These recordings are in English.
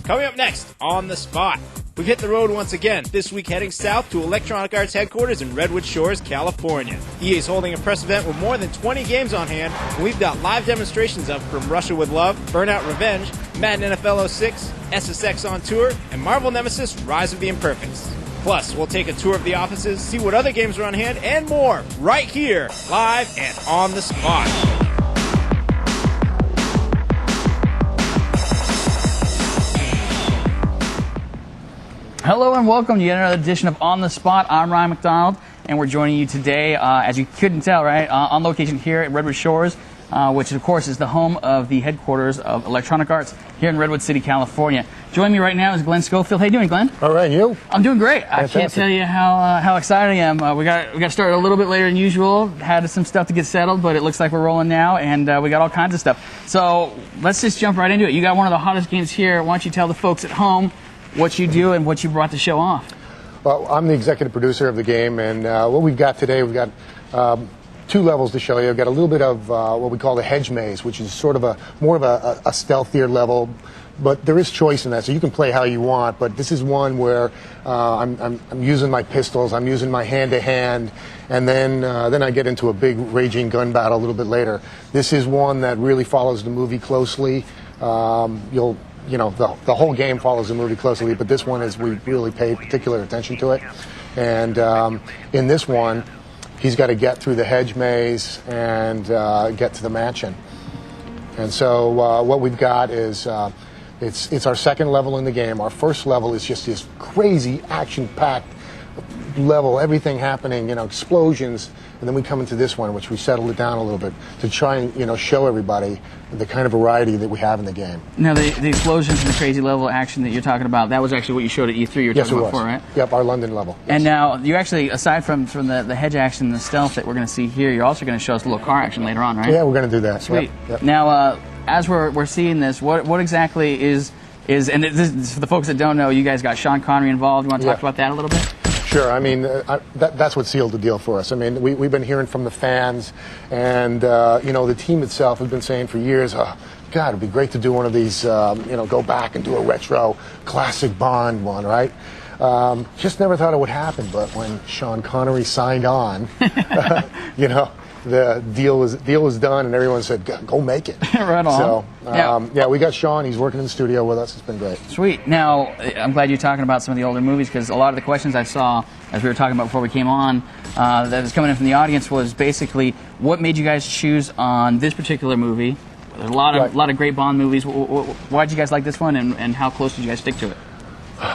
Coming up next, On the Spot. We've hit the road once again, this week heading south to Electronic Arts headquarters in Redwood Shores, California. EA is holding a press event with more than 20 games on hand, and we've got live demonstrations of From Russia with Love, Burnout Revenge, Madden NFL 06, SSX on Tour, and Marvel Nemesis Rise of the Imperfects. Plus, we'll take a tour of the offices, see what other games are on hand, and more, right here, live and on the spot. Hello and welcome to yet another edition of On the Spot. I'm Ryan McDonald, and we're joining you today, as you couldn't tell, right, on location here at Redwood Shores, which of course is the home of the headquarters of Electronic Arts here in Redwood City, California. Joining me right now is Glen Schofield. How you doing, Glen? All right, you? I'm doing great. Fantastic. I can't tell you how excited I am. We got started a little bit later than usual. Had some stuff to get settled, but it looks like we're rolling now, and we got all kinds of stuff. So let's just jump right into it. You got one of the hottest games here. Why don't you tell the folks at home what you do and what you brought to show off? Well, I'm the executive producer of the game, and what we've got today, we've got two levels to show you. We've got a little bit of what we call the hedge maze, which is sort of more of a stealthier level, but there is choice in that, so you can play how you want. But this is one where I'm using my pistols, I'm using my hand-to-hand, and then I get into a big raging gun battle a little bit later. This is one that really follows the movie closely. The whole game follows the movie closely, but this one is we really pay particular attention to it. And in this one, he's got to get through the hedge maze and get to the mansion. And so what we've got is it's our second level in the game. Our first level is just this crazy action-packed level, everything happening, explosions. And then we come into this one, which we settled it down a little bit to try and, show everybody the kind of variety that we have in the game. Now, the explosions and the crazy level action that you're talking about, that was actually what you showed at E3 you were talking about before, right? Yep, our London level. Yes. And now, you actually, aside from the hedge action and the stealth that we're going to see here, you're also going to show us a little car action later on, right? Yeah, we're going to do that. Sweet. Yep. Now, as we're seeing this, what exactly is and this, for the folks that don't know, you guys got Sean Connery involved. You want to talk about that a little bit? Sure. I mean, that's what sealed the deal for us. I mean, we've been hearing from the fans, and the team itself has been saying for years, God, it'd be great to do one of these, go back and do a retro classic Bond one, right? Just never thought it would happen, but when Sean Connery signed on, the deal was done, and everyone said, "Go make it." Right on. So, we got Sean. He's working in the studio with us. It's been great. Sweet. Now, I'm glad you're talking about some of the older movies, because a lot of the questions I saw as we were talking about before we came on, that was coming in from the audience, was basically what made you guys choose on this particular movie. There's a lot of great Bond movies. Why did you guys like this one, and how close did you guys stick to it?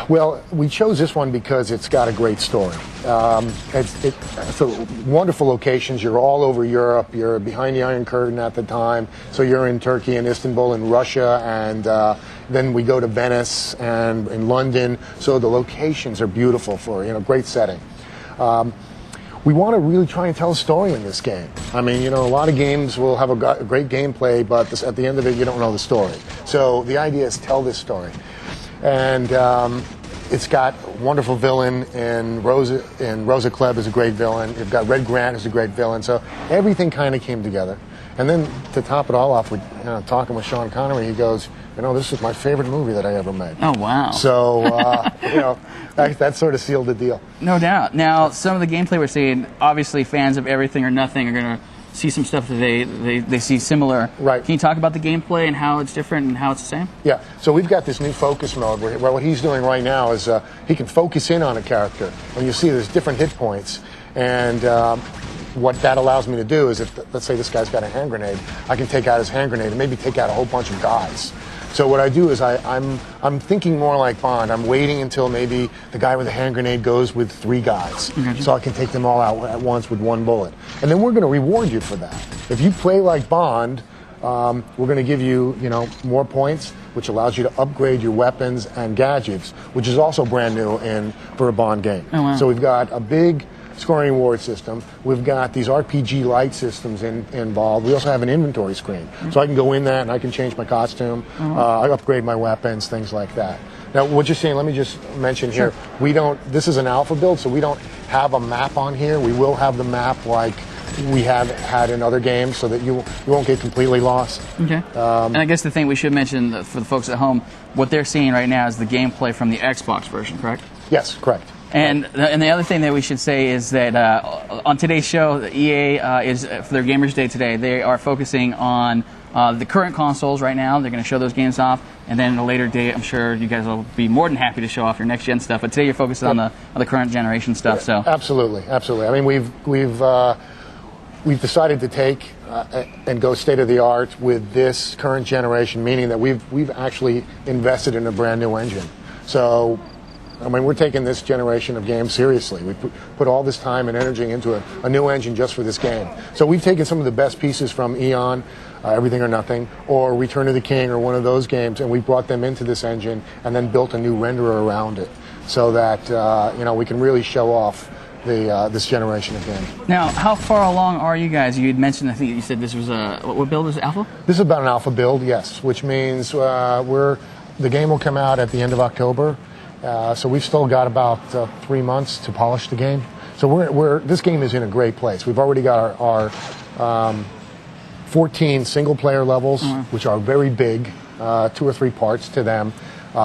Well, we chose this one because it's got a great story. It's wonderful locations. You're all over Europe. You're behind the Iron Curtain at the time. So you're in Turkey and Istanbul and Russia, and then we go to Venice and in London. So the locations are beautiful for, great setting. We want to really try and tell a story in this game. I mean, a lot of games will have a great gameplay, but at the end of it, you don't know the story. So the idea is tell this story. And it's got a wonderful villain in Rosa Klebb is a great villain. You've got Red Grant is a great villain. So everything kind of came together. And then to top it all off, with talking with Sean Connery, he goes, this is my favorite movie that I ever made. Oh, wow. So, that sort of sealed the deal. No doubt. Now, some of the gameplay we're seeing, obviously fans of Everything or Nothing are going to see some stuff that they see similar. Right. Can you talk about the gameplay and how it's different and how it's the same? Yeah. So we've got this new focus mode where what he's doing right now is he can focus in on a character, and you see there's different hit points. And what that allows me to do is, if let's say this guy's got a hand grenade, I can take out his hand grenade and maybe take out a whole bunch of guys. So what I do is I'm thinking more like Bond. I'm waiting until maybe the guy with the hand grenade goes with 3 guys. So I can take them all out at once with 1 bullet. And then we're going to reward you for that. If you play like Bond, we're going to give you, more points, which allows you to upgrade your weapons and gadgets, which is also brand new for a Bond game. Oh, wow. So we've got a big scoring reward system. We've got these RPG-like systems involved. We also have an inventory screen. So I can go in that and I can change my costume, I upgrade my weapons, things like that. Now, what you're saying, let me just mention here, this is an alpha build, so we don't have a map on here. We will have the map like we have had in other games, so that you won't get completely lost. Okay. And I guess the thing we should mention for the folks at home, what they're seeing right now is the gameplay from the Xbox version, correct? Yes, correct. And the other thing that we should say is that on today's show, EA is for their Gamers Day today. They are focusing on the current consoles right now. They're going to show those games off, and then at a later date, I'm sure you guys will be more than happy to show off your next gen stuff. But today, you're focusing on the current generation stuff. So absolutely. I mean, we've decided to take and go state of the art with this current generation, meaning that we've actually invested in a brand new engine. So, I mean, we're taking this generation of games seriously. We put all this time and energy into a new engine just for this game. So we've taken some of the best pieces from Eon, Everything or Nothing, or Return of the King, or one of those games, and we brought them into this engine and then built a new renderer around it, so that we can really show off this generation of games. Now, how far along are you guys? You had mentioned, I think you said this was what build is it, alpha? This is about an alpha build, yes, which means the game will come out at the end of October. So we've still got about 3 months to polish the game. So this game is in a great place. We've already got our 14 single-player levels, which are very big, 2 or 3 parts to them.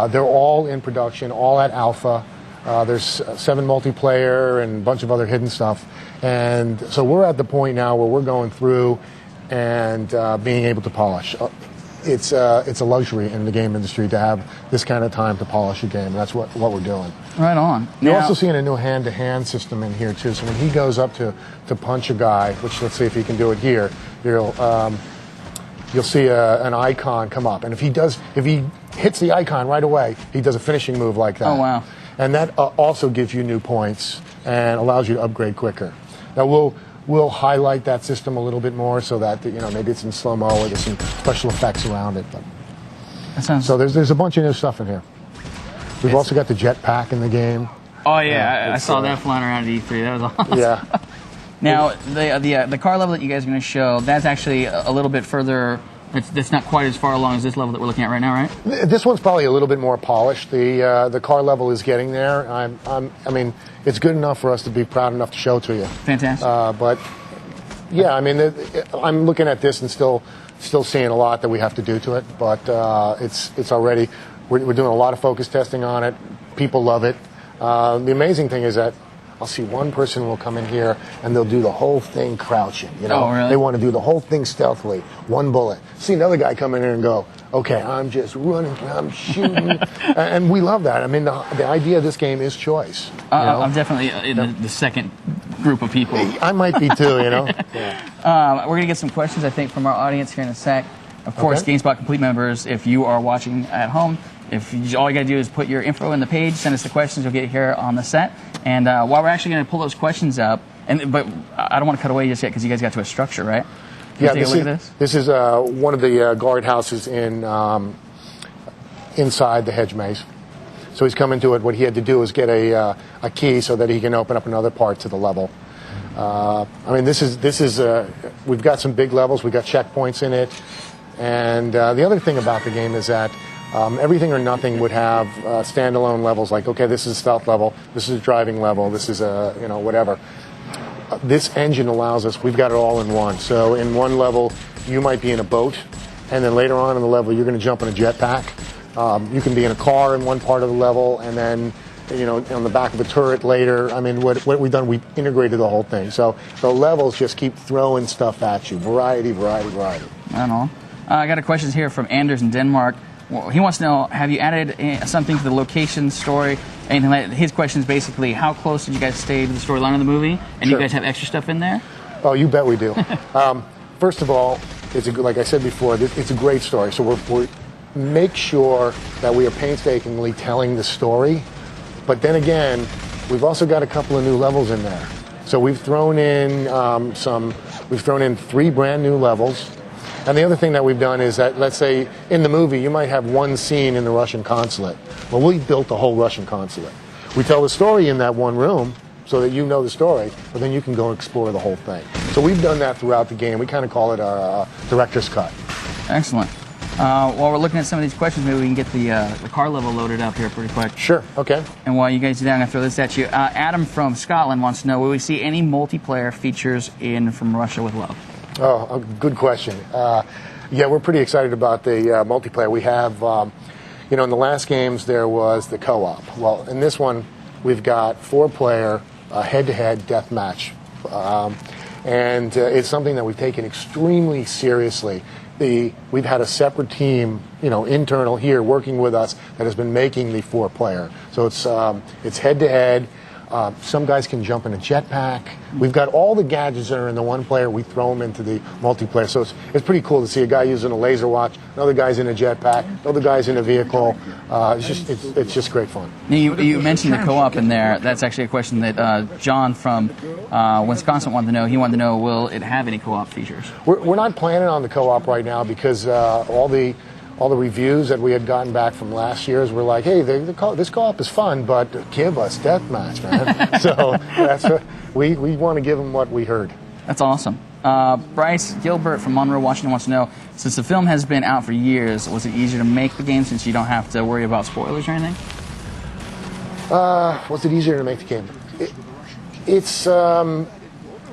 They're all in production, all at alpha. There's 7 multiplayer and a bunch of other hidden stuff. And so we're at the point now where we're going through and being able to polish. It's a luxury in the game industry to have this kind of time to polish a game. That's what we're doing. Right on. You're also seeing a new hand-to-hand system in here too. So when he goes up to punch a guy, which let's see if he can do it here, you'll see an icon come up, and if he hits the icon right away, he does a finishing move like that. Oh wow! And that also gives you new points and allows you to upgrade quicker. Now we'll highlight that system a little bit more so that maybe it's in slow-mo or there's some special effects around it. But so there's a bunch of new stuff in here. We've also got the jetpack in the game. Oh yeah, I saw that flying around at E3. That was awesome. Yeah. Now the car level that you guys are going to show, that's actually a little bit further. That's not quite as far along as this level that we're looking at right now, right? This one's probably a little bit more polished. The car level is getting there. I mean, it's good enough for us to be proud enough to show to you. Fantastic. But yeah, I mean, I'm looking at this and still seeing a lot that we have to do to it. But it's already we're doing a lot of focus testing on it. People love it. The amazing thing is that I'll see one person will come in here and they'll do the whole thing crouching. Oh, really? They want to do the whole thing stealthily, one bullet. See another guy come in here and go, okay, I'm just running, I'm shooting, and we love that. I mean, the idea of this game is choice. I'm definitely in the second group of people. I might be too, Yeah. We're gonna get some questions, I think, from our audience here in a sec. Of course, GameSpot Complete members, if you are watching at home, all you got to do is put your info in the page, send us the questions, you'll get it here on the set. And while we're actually going to pull those questions up, but I don't want to cut away just yet because you guys got to a structure, right? Yeah, this is one of the guardhouses inside the hedge maze. So he's coming to it. What he had to do is get a key so that he can open up another part to the level. I mean, this is we've got some big levels. We've got checkpoints in it. And the other thing about the game is that Everything or Nothing would have standalone levels like, okay, this is a stealth level, this is a driving level, this is a, whatever. This engine allows us, we've got it all in one. So in one level, you might be in a boat, and then later on in the level, you're going to jump in a jetpack. You can be in a car in one part of the level, and then, on the back of a turret later. I mean, what we've done, we integrated the whole thing. So the levels just keep throwing stuff at you. Variety, variety, variety. I know. I got a question here from Anders in Denmark. Well, he wants to know, have you added something to the location story? And his question is basically, how close did you guys stay to the storyline of the movie? And Sure. you guys have extra stuff in there? Oh, you bet we do. First of all, like I said before, it's a great story. So we make sure that we are painstakingly telling the story. But then again, we've also got a couple of new levels in there. So we've thrown in we've thrown in 3 brand new levels. And the other thing that we've done is that, let's say, in the movie, you might have one scene in the Russian consulate. Well, we built the whole Russian consulate. We tell the story in that one room so that you know the story, but then you can go explore the whole thing. So we've done that throughout the game. We kind of call it our director's cut. Excellent. While we're looking at some of these questions, maybe we can get the car level loaded up here pretty quick. Sure. Okay. And while you guys do that, I'm going to throw this at you. Adam from Scotland wants to know, will we see any multiplayer features in From Russia with Love? Oh, a good question. Yeah, we're pretty excited about the multiplayer. We have, in the last games there was the co-op. Well, in this one, we've got 4-player head-to-head deathmatch. And it's something that we've taken extremely seriously. We've had a separate team, internal here working with us that has been making the 4-player. So it's head-to-head. Some guys can jump in a jetpack. We've got all the gadgets that are in the 1-player. We throw them into the multiplayer. So it's pretty cool to see a guy using a laser watch, another guy's in a jetpack, another guy's in a vehicle. It's just great fun. Now, you mentioned the co-op in there. That's actually a question that John from Wisconsin wanted to know. He wanted to know, will it have any co-op features? We're not planning on the co-op right now because all the reviews that we had gotten back from last year's were like, hey, this co-op is fun, but give us deathmatch, man. So that's we want to give them what we heard. That's awesome. Bryce Gilbert from Monroe, Washington wants to know, since the film has been out for years, was it easier to make the game since you don't have to worry about spoilers or anything? Was it easier to make the game?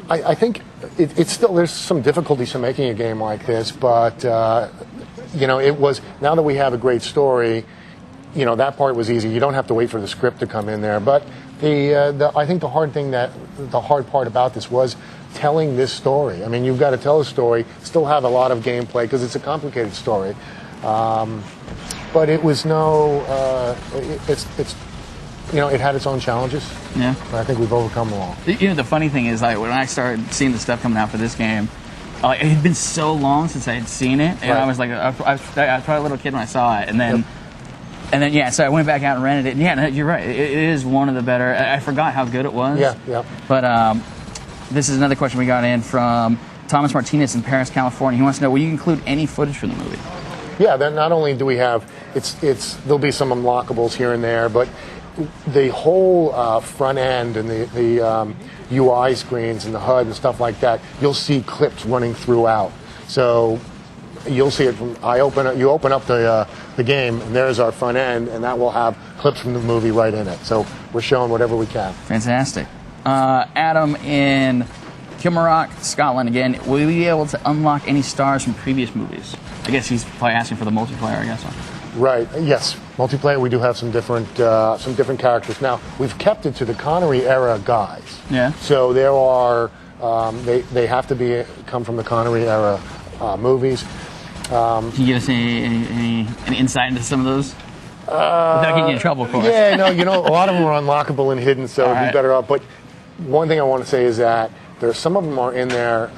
I think it's still, there's some difficulties to making a game like this, but it was, now that we have a great story, that part was easy. You don't have to wait for the script to come in there. But I think the hard part about this was telling this story. I mean, you've got to tell a story, still have a lot of gameplay because it's a complicated story. But it was it had its own challenges. Yeah. But I think we've overcome them all. The funny thing is, like, when I started seeing the stuff coming out for this game, it had been so long since I had seen it, and right. I was like, I was probably a little kid when I saw it, and then, so I went back out and rented it. And yeah, you're right, it is one of the better. I forgot how good it was. Yeah. But this is another question we got in from Thomas Martinez in Paris, California. He wants to know, will you include any footage from the movie? Yeah, then not only do we have, there'll be some unlockables here and there, but the whole front end and the UI screens and the HUD and stuff like that, you'll see clips running throughout. So you'll see it from you open up the game, and there's our front end, and that will have clips from the movie right in it. So we're showing whatever we can. Fantastic. Adam in Kilmarnock, Scotland again. Will we be able to unlock any stars from previous movies? I guess he's probably asking for the multiplayer, I guess. Right. Yes. Multiplayer. We do have some different characters. Now we've kept it to the Connery era guys. Yeah. So there are they have to come from the Connery era movies. Can you give us any insight into some of those? Without getting you in trouble, of course. Yeah. No. A lot of them are unlockable and hidden, so it'd be better off. But one thing I want to say is that some of them are in there,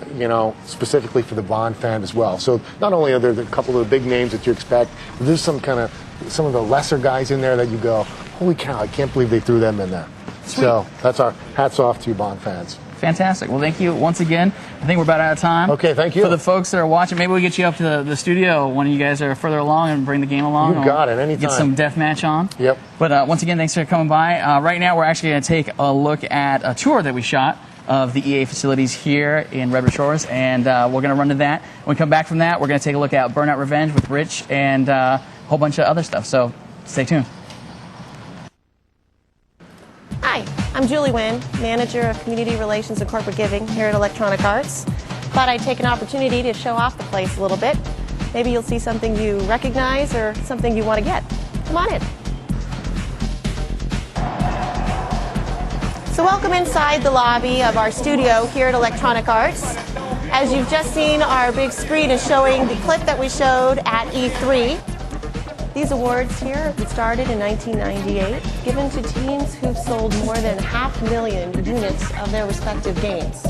specifically for the Bond fan as well. So not only are there a couple of the big names that you expect, but there's some of the lesser guys in there that you go, holy cow, I can't believe they threw them in there. Sweet. So that's our hats off to you, Bond fans. Fantastic. Well, thank you once again. I think we're about out of time. Okay, thank you. For the folks that are watching, maybe we'll get you up to the studio when you guys are further along and bring the game along. You got it, anytime. Get some deathmatch on. Yep. But once again, thanks for coming by. Right now, we're actually going to take a look at a tour that we shot of the EA facilities here in Redwood Shores, and we're going to run to that. When we come back from that, we're going to take a look at Burnout Revenge with Rich and a whole bunch of other stuff. So stay tuned. Hi, I'm Julie Wynn, Manager of Community Relations and Corporate Giving here at Electronic Arts. Thought I'd take an opportunity to show off the place a little bit. Maybe you'll see something you recognize or something you want to get. Come on in. So welcome inside the lobby of our studio here at Electronic Arts. As you've just seen, our big screen is showing the clip that we showed at E3. These awards here started in 1998, given to teams who've sold more than 500,000 units of their respective games.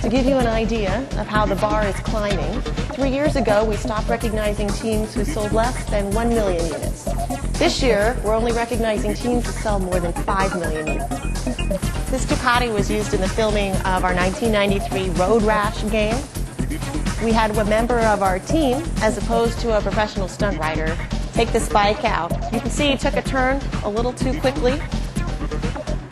To give you an idea of how the bar is climbing, 3 years ago we stopped recognizing teams who sold less than 1 million units. This year, we're only recognizing teams who sell more than 5 million units. This Ducati was used in the filming of our 1993 Road Rash game. We had a member of our team, as opposed to a professional stunt rider, take this bike out. You can see he took a turn a little too quickly,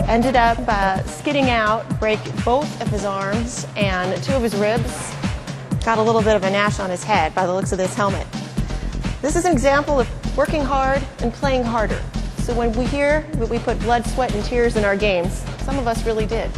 ended up skidding out, break both of his arms and 2 of his ribs, got a little bit of a gash on his head by the looks of this helmet. This is an example of working hard and playing harder. So when we hear that we put blood, sweat, and tears in our games, some of us really did.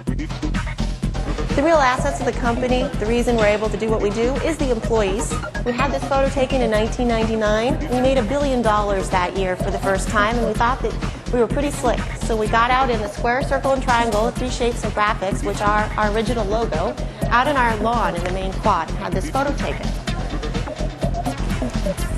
The real assets of the company, the reason we're able to do what we do, is the employees. We had this photo taken in 1999. We made $1 billion that year for the first time, and we thought that we were pretty slick. So we got out in the square, circle, and triangle, 3 shapes of graphics, which are our original logo, out on our lawn in the main quad, and had this photo taken.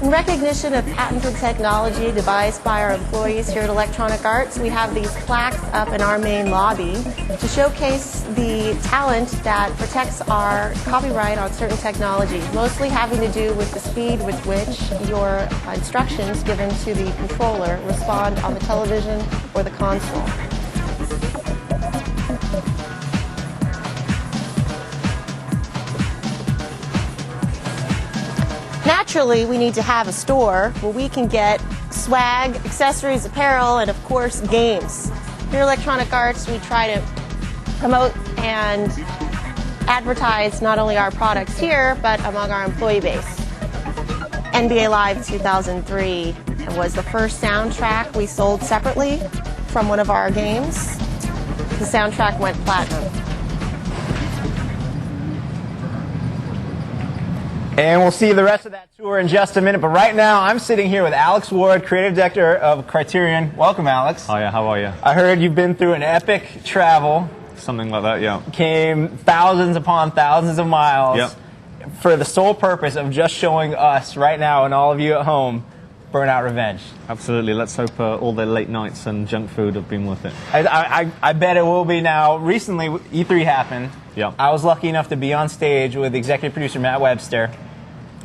In recognition of patented technology devised by our employees here at Electronic Arts, we have these plaques up in our main lobby to showcase the talent that protects our copyright on certain technology, mostly having to do with the speed with which your instructions given to the controller respond on the television or the console. Naturally, we need to have a store where we can get swag, accessories, apparel, and of course, games. Here at Electronic Arts, we try to promote and advertise not only our products here, but among our employee base. NBA Live 2003 was the first soundtrack we sold separately from one of our games. The soundtrack went platinum. And we'll see the rest of that tour in just a minute. But right now, I'm sitting here with Alex Ward, creative director of Criterion. Welcome, Alex. Hiya, how are you? I heard you've been through an epic travel. Something like that, yeah. Came thousands upon thousands of miles. Yep. For the sole purpose of just showing us right now and all of you at home Burnout Revenge. Absolutely. Let's hope all the late nights and junk food have been worth it. I bet it will be now. Recently, E3 happened. Yeah. I was lucky enough to be on stage with executive producer Matt Webster.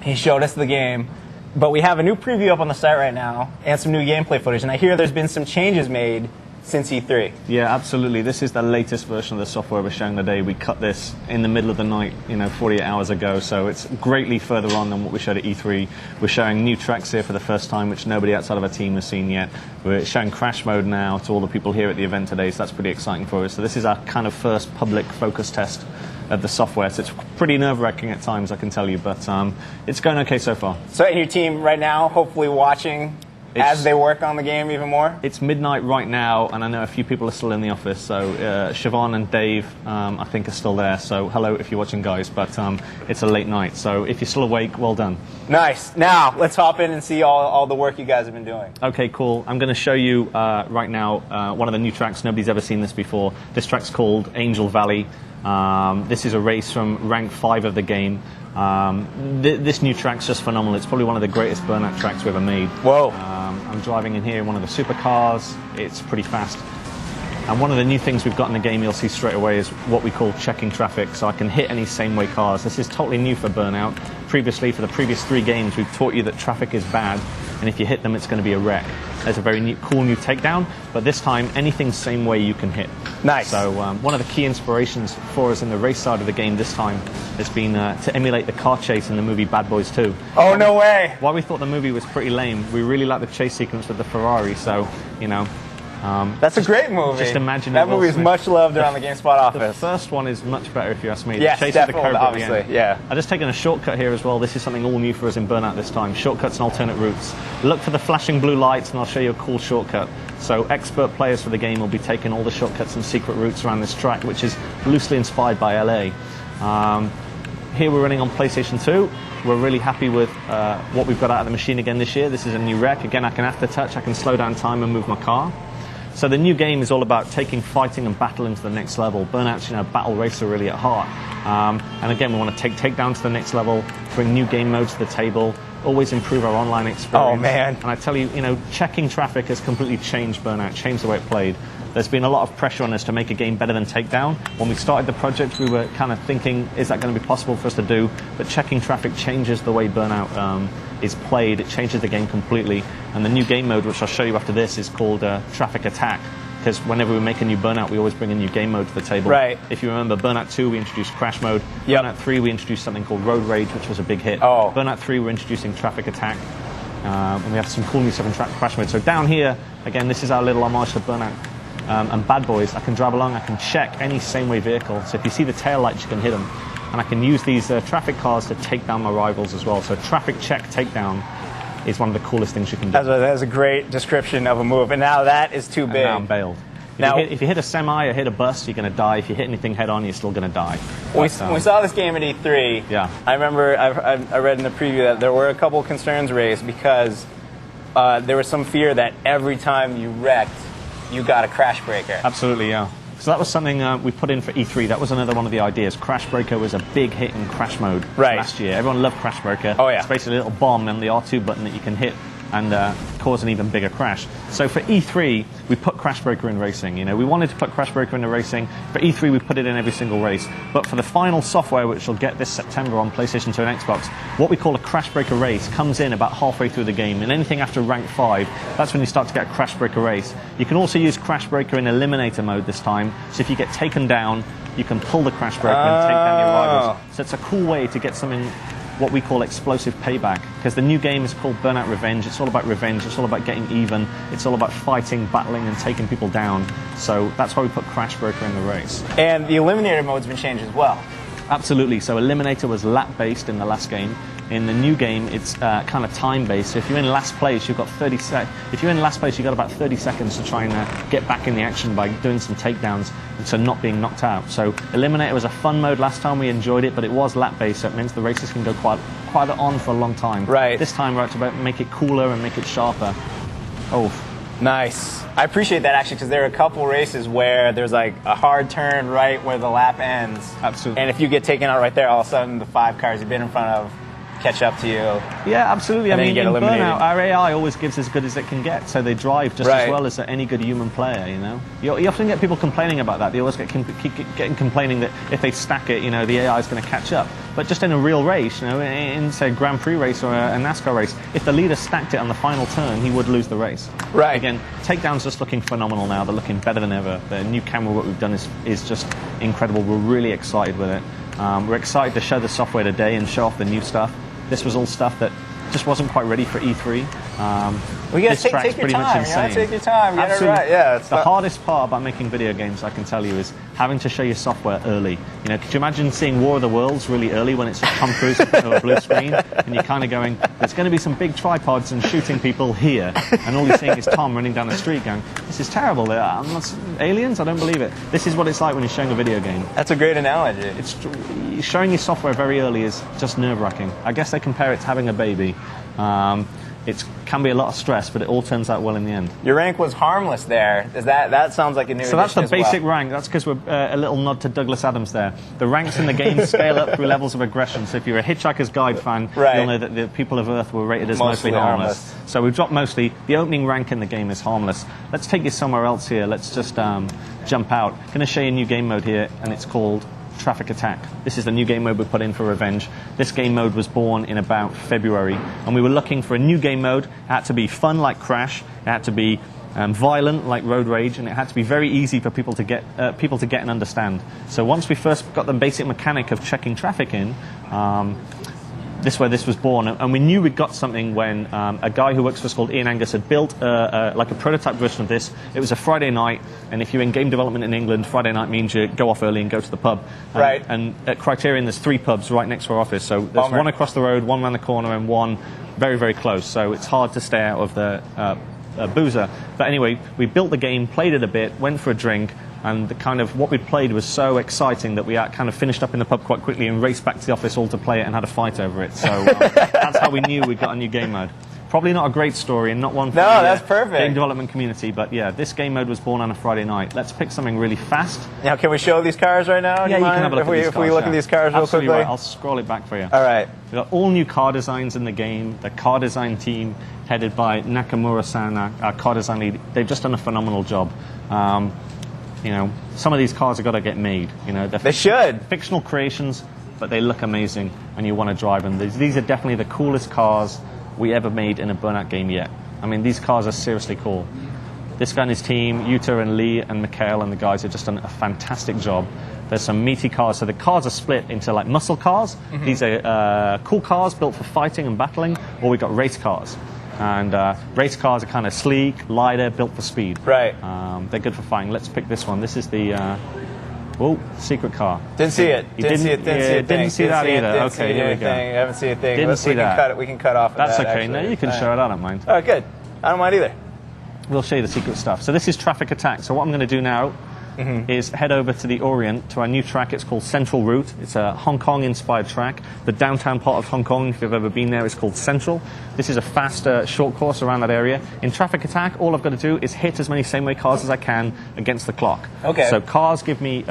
He showed us the game. But we have a new preview up on the site right now and some new gameplay footage. And I hear there's been some changes made since E3. Yeah, absolutely. This is the latest version of the software we're showing today. We cut this in the middle of the night, 48 hours ago, so it's greatly further on than what we showed at E3. We're showing new tracks here for the first time, which nobody outside of our team has seen yet. We're showing crash mode now to all the people here at the event today, so that's pretty exciting for us. So this is our kind of first public focus test of the software, so it's pretty nerve-wracking at times, I can tell you, but it's going okay so far. So and your team right now, hopefully watching as they work on the game even more? It's midnight right now, and I know a few people are still in the office. So Siobhan and Dave, I think, are still there. So hello if you're watching, guys. But it's a late night, so if you're still awake, well done. Nice. Now, let's hop in and see all the work you guys have been doing. Okay, cool. I'm going to show you right now one of the new tracks. Nobody's ever seen this before. This track's called Angel Valley. This is a race from rank 5 of the game. This new track's just phenomenal. It's probably one of the greatest Burnout tracks we've ever made. Whoa. I'm driving in here in one of the supercars. It's pretty fast. And one of the new things we've got in the game you'll see straight away is what we call checking traffic. So I can hit any same-way cars. This is totally new for Burnout. Previously, for the previous 3 games, we've taught you that traffic is bad, and if you hit them, it's going to be a wreck. There's a very cool new takedown, but this time, anything same way you can hit. Nice. So one of the key inspirations for us in the race side of the game this time has been to emulate the car chase in the movie Bad Boys 2. Oh, no way. While we thought the movie was pretty lame, we really liked the chase sequence with the Ferrari, so, that's a great movie. Just imagine that movie is much loved around the GameSpot office. The first one is much better, if you ask me. Yes, the chase definitely, of the Cobra obviously, at the end. yeah. I've just taken a shortcut here as well. This is something all new for us in Burnout this time. Shortcuts and alternate routes. Look for the flashing blue lights and I'll show you a cool shortcut. So expert players for the game will be taking all the shortcuts and secret routes around this track, which is loosely inspired by LA. Here we're running on PlayStation 2. We're really happy with what we've got out of the machine again this year. This is a new rec. Again, I can after-touch, I can slow down time and move my car. So the new game is all about taking fighting and battle into the next level. Burnout's, battle racer really at heart. And again, we want to take takedown to the next level, bring new game modes to the table, always improve our online experience. Oh, man. And I tell you, checking traffic has completely changed Burnout, changed the way it played. There's been a lot of pressure on us to make a game better than Takedown. When we started the project, we were kind of thinking, is that going to be possible for us to do? But checking traffic changes the way Burnout is played. It changes the game completely. And the new game mode, which I'll show you after this, is called Traffic Attack. Because whenever we make a new Burnout, we always bring a new game mode to the table. Right. If you remember, Burnout 2, we introduced Crash Mode. Yep. Burnout 3, we introduced something called Road Rage, which was a big hit. Oh. Burnout 3, we're introducing Traffic Attack. And we have some cool new stuff in Crash Mode. So down here, again, this is our little homage to Burnout. And Bad Boys, I can drive along, I can check any same-way vehicle. So if you see the tail lights, you can hit them. And I can use these traffic cars to take down my rivals as well. So traffic check, takedown. is one of the coolest things you can do. That's a great description of a move. And now that is too big. And now I'm bailed. If you hit a semi or hit a bus, you're going to die. If you hit anything head on, you're still going to die. When we saw this game at E3, yeah. I remember I read in the preview that there were a couple concerns raised because there was some fear that every time you wrecked, you got a crash breaker. Absolutely, yeah. So that was something we put in for E3. That was another one of the ideas. Crash Breaker was a big hit in Crash mode last year. Everyone loved Crash Breaker. Oh, yeah. It's basically a little bomb on the R2 button that you can hit and cause an even bigger crash. So for E3, we put Crash Breaker in racing. You know, we wanted to put Crash Breaker into racing. For E3, we put it in every single race. But for the final software, which will get this September on PlayStation 2 and Xbox, what we call a Crash Breaker race comes in about halfway through the game. And anything after rank 5, that's when you start to get a Crash Breaker race. You can also use Crash Breaker in Eliminator mode this time. So if you get taken down, you can pull the Crash Breaker and take down your rivals. So it's a cool way to get something what we call explosive payback, because the new game is called Burnout Revenge. It's all about revenge, it's all about getting even, it's all about fighting, battling, and taking people down. So that's why we put Crash Breaker in the race. And the Eliminator mode's been changed as well. Absolutely. So Eliminator was lap-based in the last game. In the new game, it's kind of time-based. So if you're in last place, you've got 30 seconds. If you're in last place, you've got about 30 seconds to try and get back in the action by doing some takedowns and so not being knocked out. So Eliminator was a fun mode last time. We enjoyed it, but it was lap-based, so it means the races can go quite on for a long time. Right. This time, we're about to make it cooler and make it sharper. Oh. Nice. I appreciate that, actually, because there are a couple races where there's like a hard turn right where the lap ends. Absolutely. And if you get taken out right there, all of a sudden the 5 cars you've been in front of catch up to you. Yeah, absolutely. I mean, in eliminated. Burnout, our AI always gives as good as it can get, so they drive just as well as any good human player, you know? You often get people complaining about that. They always keep getting complaining that if they stack it, you know, the AI is going to catch up. But just in a real race, you know, in, say, a Grand Prix race or a NASCAR race, if the leader stacked it on the final turn, he would lose the race. Right. Again, takedowns just looking phenomenal now. They're looking better than ever. The new camera work we've done is just incredible. We're really excited with it. We're excited to show the software today and show off the new stuff. This was all stuff that just wasn't quite ready for E3. Well, you gotta take your time. You gotta take your time. Get it right. Yeah. The hardest part about making video games, I can tell you, is having to show your software early. You know, could you imagine seeing War of the Worlds really early when it's just Tom Cruise in front of a blue screen, and you're kind of going, "There's going to be some big tripods and shooting people here," and all you're seeing is Tom running down the street going, "This is terrible. I'm not aliens. I don't believe it." This is what it's like when you're showing a video game. That's a great analogy. It's showing your software very early is just nerve-wracking. I guess they compare it to having a baby. It can be a lot of stress, but it all turns out well in the end. Your rank was harmless there. That sounds like a new So that's the addition as basic well. rank. That's because we're a little nod to Douglas Adams there. The ranks in the game scale up through levels of aggression. So if you're a Hitchhiker's Guide fan, you'll know that the people of Earth were rated as mostly harmless. So we've dropped mostly. The opening rank in the game is harmless. Let's take you somewhere else here. Let's just jump out. I'm going to show you a new game mode here, and it's called Traffic Attack. This is the new game mode we put in for Revenge. This game mode was born in about February, and we were looking for a new game mode. It had to be fun like Crash, it had to be violent like Road Rage, and it had to be very easy for people to get and understand. So once we first got the basic mechanic of checking traffic in, this is where this was born, and we knew we'd got something when a guy who works for us called Ian Angus had built like a prototype version of this. It was a Friday night, and if you're in game development in England, Friday night means you go off early and go to the pub. Right. And at Criterion, there's 3 pubs right next to our office. So there's one across the road, one around the corner, and one very, very close. So it's hard to stay out of the boozer. But anyway, we built the game, played it a bit, went for a drink, and the kind of what we'd played was so exciting that we kind of finished up in the pub quite quickly and raced back to the office all to play it and had a fight over it. So that's how we knew we'd got a new game mode. Probably not a great story and not one for that's perfect. Game development community, but yeah, this game mode was born on a Friday night. Let's pick something really fast. Now, can we show these cars right now? Yeah, you can have a look at these cars. If we look at these cars real quickly? Right. I'll scroll it back for you. All right. We've got all new car designs in the game. The car design team, headed by Nakamura-san, our car design lead, they've just done a phenomenal job. You know, some of these cars have got to get made. You know, they should. Fictional creations, but they look amazing, and you want to drive them. These are definitely the coolest cars we ever made in a Burnout game yet. I mean, these cars are seriously cool. This guy and his team, Yuta and Lee and Mikhail and the guys, have just done a fantastic job. There's some meaty cars. So the cars are split into like muscle cars. Mm-hmm. These are cool cars built for fighting and battling, or we've got race cars. And race cars are kind of sleek, lighter, built for speed. Right. They're good for fighting. Let's pick this one. This is the Oh, secret car. Didn't see it. You didn't see that either. Okay, here we go. I haven't seen a thing. Didn't see that. We can cut off. That's that, okay. actually. No, you can show it. I don't mind. Oh, good. I don't mind either. We'll show you the secret stuff. So this is traffic attack. So what I'm going to do now is head over to the Orient to our new track. It's called Central Route. It's a Hong Kong-inspired track. The downtown part of Hong Kong, if you've ever been there, is called Central. This is a faster, short course around that area. In traffic attack, all I've got to do is hit as many same-way cars as I can against the clock. Okay. So cars give me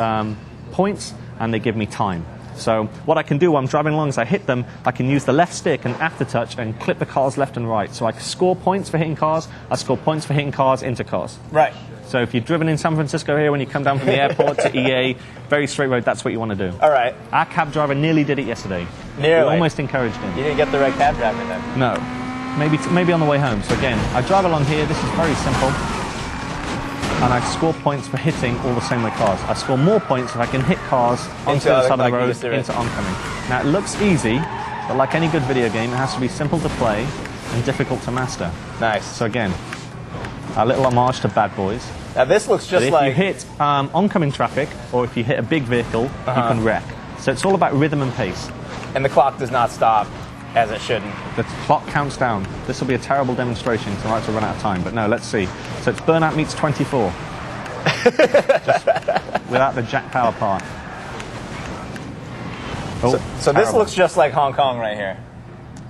points, and they give me time. So what I can do while I'm driving along is I hit them, I can use the left stick and aftertouch and clip the cars left and right. So I can score points for hitting cars, I score points for hitting cars into cars. Right. So if you've driven in San Francisco here, when you come down from the airport to EA, very straight road, that's what you want to do. All right. Our cab driver nearly did it yesterday. Nearly? We almost encouraged him. You didn't get the right cab driver then? No. Maybe on the way home. So again, I drive along here, this is very simple. And I score points for hitting all the same way cars. I score more points if I can hit cars onto the side of the road, into oncoming. Now it looks easy, but like any good video game, it has to be simple to play and difficult to master. Nice. So again, a little homage to Bad Boys. Now this looks just if you hit oncoming traffic, or if you hit a big vehicle, you can wreck. So it's all about rhythm and pace. And the clock does not stop, as it shouldn't. The clock counts down. This will be a terrible demonstration, so I like to run out of time. But no, let's see. So it's Burnout meets 24. Just without the Jack Power part. Oh, so this looks just like Hong Kong right here.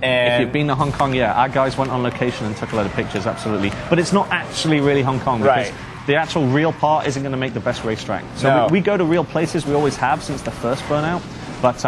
And if you've been to Hong Kong, yeah, our guys went on location and took a load of pictures, absolutely. But it's not actually really Hong Kong, because the actual real part isn't going to make the best racetrack. So we go to real places, we always have since the first Burnout. But,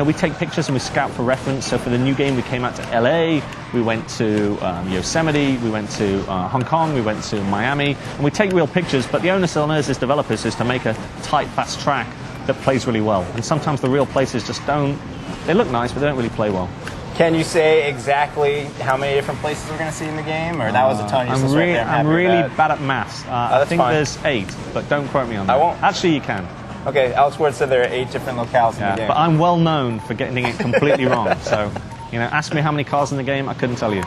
we take pictures and we scout for reference. So for the new game, we came out to LA, we went to Yosemite, we went to Hong Kong, we went to Miami, and we take real pictures. But the onus on us as developers is to make a tight, fast track that plays really well. And sometimes the real places just don't, they look nice, but they don't really play well. Can you say exactly how many different places we're going to see in the game? Or that was a ton. I'm really bad at maths. I think there's 8, but don't quote me on that. I won't. Actually, you can. Okay, Alex Ward said there are 8 different locales in the game. But I'm well known for getting it completely wrong. So, ask me how many cars in the game, I couldn't tell you.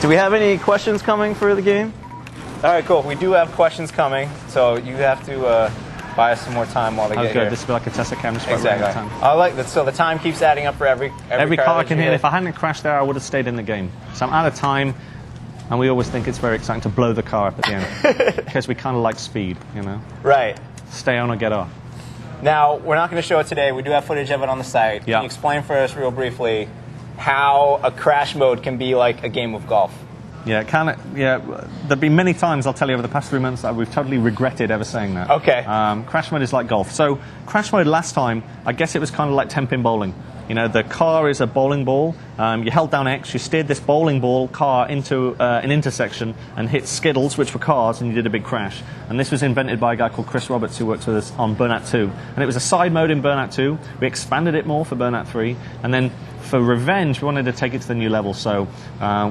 Do we have any questions coming for the game? All right, cool. We do have questions coming, so you have to buy us some more time while they get here. This would be like a Tesla camera. Exactly. I like that. So the time keeps adding up for every car I can hit. If I hadn't crashed there, I would have stayed in the game. So I'm out of time. And we always think it's very exciting to blow the car up at the end. Because we kind of like speed, Right. Stay on or get off. Now, we're not going to show it today. We do have footage of it on the site. Yeah. Can you explain for us real briefly how a crash mode can be like a game of golf? Yeah, there've been many times, I'll tell you, over the past 3 months that we've totally regretted ever saying that. Okay. Crash mode is like golf. So crash mode last time, I guess it was kind of like 10-pin bowling. The car is a bowling ball. You held down X, you steered this bowling ball car into an intersection and hit skiddles, which were cars, and you did a big crash. And this was invented by a guy called Chris Roberts, who works with us on Burnout 2. And it was a side mode in Burnout 2. We expanded it more for Burnout 3. And then for Revenge, we wanted to take it to the new level. So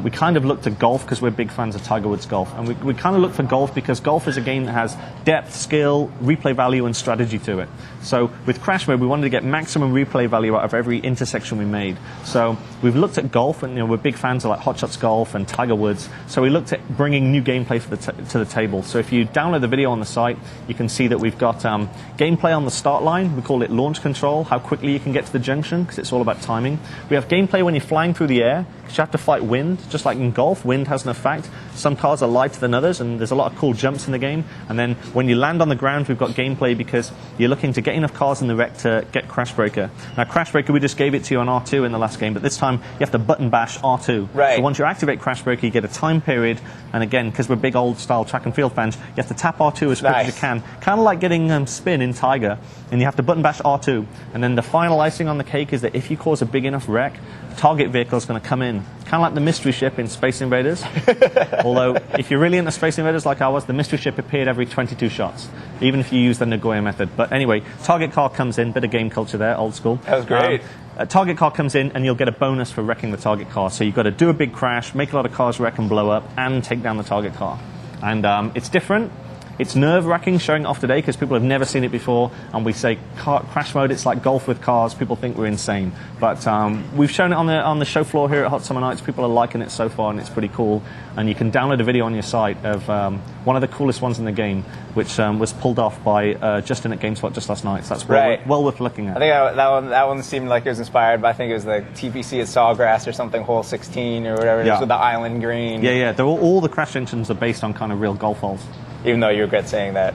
we kind of looked at golf because we're big fans of Tiger Woods golf. And we kind of looked for golf because golf is a game that has depth, skill, replay value, and strategy to it. So with Crash Mode, we wanted to get maximum replay value out of every intersection we made. So we've looked at golf, and we're big fans of like Hot Shots Golf and Tiger Woods. So we looked at bringing new gameplay to the table. So if you download the video on the site, you can see that we've got gameplay on the start line. We call it launch control, how quickly you can get to the junction, because it's all about timing. We have gameplay when you're flying through the air, because you have to fight wind. Just like in golf, wind has an effect. Some cars are lighter than others, and there's a lot of cool jumps in the game. And then when you land on the ground, we've got gameplay because you're looking to get enough cars in the wreck to get Crash Breaker. Now, Crash Breaker, we just gave it to you on R2 in the last game, but this time you have to button bash R2. Right. So once you activate Crash Breaker, you get a time period, and again, because we're big old-style track and field fans, you have to tap R2 as quick as you can. Kind of like getting spin in Tiger, and you have to button bash R2. And then the final icing on the cake is that if you cause a big enough wreck, target vehicle is going to come in. Kind of like the mystery ship in Space Invaders. Although, if you're really into Space Invaders like I was, the mystery ship appeared every 22 shots, even if you use the Nagoya method. But anyway, target car comes in, bit of game culture there, old school. That was great. A target car comes in, and you'll get a bonus for wrecking the target car. So you've got to do a big crash, make a lot of cars wreck and blow up, and take down the target car. And it's different. It's nerve-wracking showing it off today because people have never seen it before, and we say crash mode, it's like golf with cars. People think we're insane. But we've shown it on the show floor here at Hot Summer Nights. People are liking it so far, and it's pretty cool. And you can download a video on your site of one of the coolest ones in the game, which was pulled off by Justin at GameSpot just last night. So that's well worth looking at. I think that one seemed like it was inspired by, I think it was the TPC at Sawgrass or something, hole 16 or whatever it is with the island green. Yeah. All the crash engines are based on kind of real golf holes. Even though you regret saying that.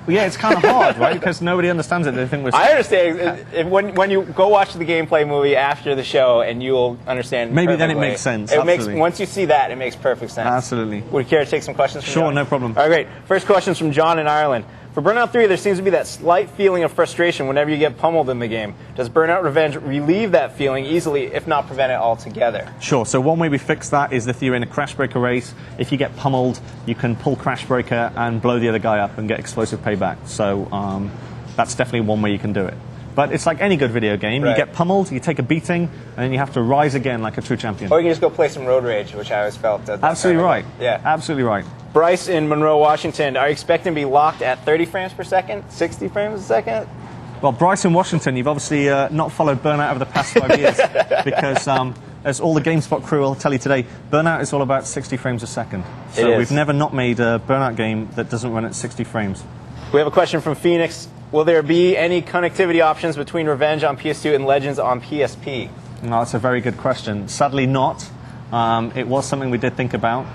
Yeah, it's kind of hard, right? Because nobody understands it. They think we're... I understand. When you go watch the gameplay movie after the show, and you'll understand. Maybe then it makes sense. Once you see that, it makes perfect sense. Absolutely. Would you care to take some questions from John? No problem. All right, great. First question is from John in Ireland. For Burnout 3, there seems to be that slight feeling of frustration whenever you get pummeled in the game. Does Burnout Revenge relieve that feeling easily, if not prevent it altogether? Sure. So one way we fix that is if you're in a Crash Breaker race, if you get pummeled, you can pull Crash Breaker and blow the other guy up and get explosive payback. So that's definitely one way you can do it. But it's like any good video game. Right. You get pummeled, you take a beating, and then you have to rise again like a true champion. Or you can just go play some Road Rage, which I always felt. Absolutely right. Yeah. Absolutely right. Bryce in Monroe, Washington, are you expecting to be locked at 30 frames per second, 60 frames a second? Well, Bryce in Washington, you've obviously not followed Burnout over the past 5 years because, as all the GameSpot crew will tell you today, Burnout is all about 60 frames a second. So we've never not made a Burnout game that doesn't run at 60 frames. We have a question from Phoenix. Will there be any connectivity options between Revenge on PS2 and Legends on PSP? No, that's a very good question. Sadly not. It was something we did think about.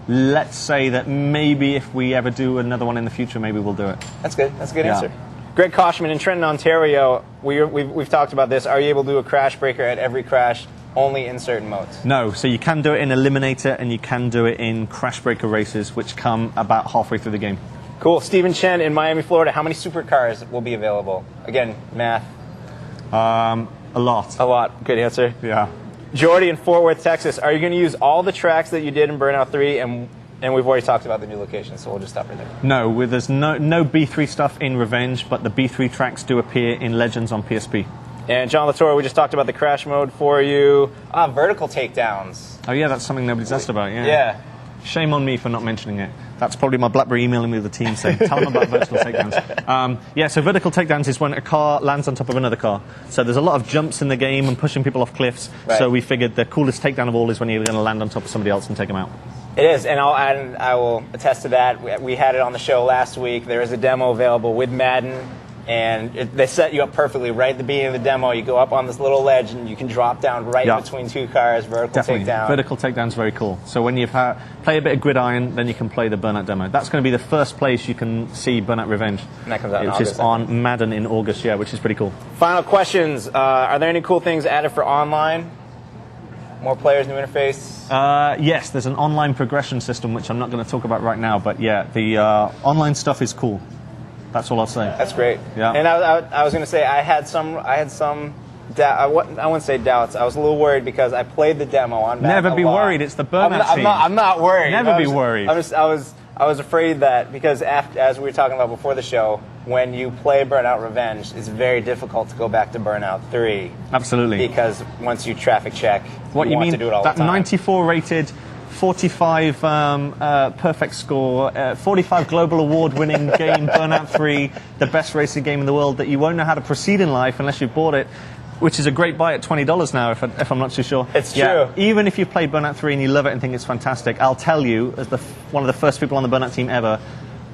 Let's say that maybe if we ever do another one in the future, maybe we'll do it. That's good. That's a good answer. Greg Koshman in Trenton, Ontario, we've talked about this. Are you able to do a Crash Breaker at every crash, only in certain modes? No. So you can do it in Eliminator, and you can do it in Crash Breaker races, which come about halfway through the game. Cool. Stephen Chen in Miami, Florida, how many supercars will be available? Again, math. A lot. A lot. Good answer. Yeah. Jordy in Fort Worth, Texas, are you going to use all the tracks that you did in Burnout 3? And we've already talked about the new location, so we'll just stop right there. No, there's no B3 stuff in Revenge, but the B3 tracks do appear in Legends on PSP. And John Latoro, we just talked about the crash mode for you. Vertical takedowns. Oh yeah, that's something nobody's asked about, Yeah. Shame on me for not mentioning it. That's probably my BlackBerry emailing me with the team saying, tell them about vertical takedowns. So vertical takedowns is when a car lands on top of another car. So there's a lot of jumps in the game and pushing people off cliffs. Right. So we figured the coolest takedown of all is when you're going to land on top of somebody else and take them out. It is, and I will attest to that. We had it on the show last week. There is a demo available with Madden. And they set you up perfectly right at the beginning of the demo. You go up on this little ledge, and you can drop down right between two cars, vertical takedown. Vertical takedown's very cool. So when you play a bit of Gridiron, then you can play the Burnout demo. That's going to be the first place you can see Burnout Revenge. And that comes out in August. Which is on Madden in August, which is pretty cool. Final questions. Are there any cool things added for online? More players, new interface? Yes, there's an online progression system, which I'm not going to talk about right now. But yeah, the online stuff is cool. That's all I'll say. That's great. Yeah. And I was going to say I had some I wouldn't say doubts. I was a little worried because I played the demo on Madden. Never be worried. It's the Burnout team. I'm not worried. Never be worried. I was afraid that because as we were talking about before the show, when you play Burnout Revenge, it's very difficult to go back to Burnout 3. Absolutely. Because once you traffic check, what you want mean, to do it all the time. That 94 rated, 45 perfect score, 45 global award-winning game, Burnout 3, the best racing game in the world that you won't know how to proceed in life unless you've bought it, which is a great buy at $20 now, if I'm not too sure. It's true. Even if you've played Burnout 3 and you love it and think it's fantastic, I'll tell you, as one of the first people on the Burnout team ever,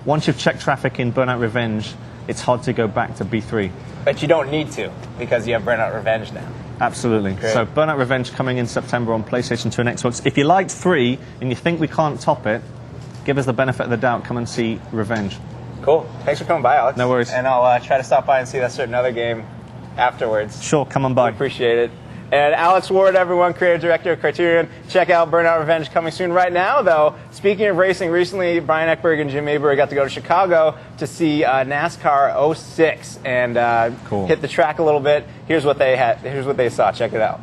once you've checked traffic in Burnout Revenge, it's hard to go back to B3. But you don't need to, because you have Burnout Revenge now. Absolutely. Great. So Burnout Revenge coming in September on PlayStation 2 and Xbox. If you liked 3 and you think we can't top it, give us the benefit of the doubt. Come and see Revenge. Cool. Thanks for coming by, Alex. No worries. And I'll try to stop by and see that certain other game afterwards. Sure, come on by. Appreciate it. And Alex Ward, everyone, creative director of Criterion. Check out Burnout Revenge coming soon. Right now, though, speaking of racing, recently Brian Eckberg and Jim Mabry got to go to Chicago to see NASCAR 06 and hit the track a little bit. Here's what they saw. Check it out.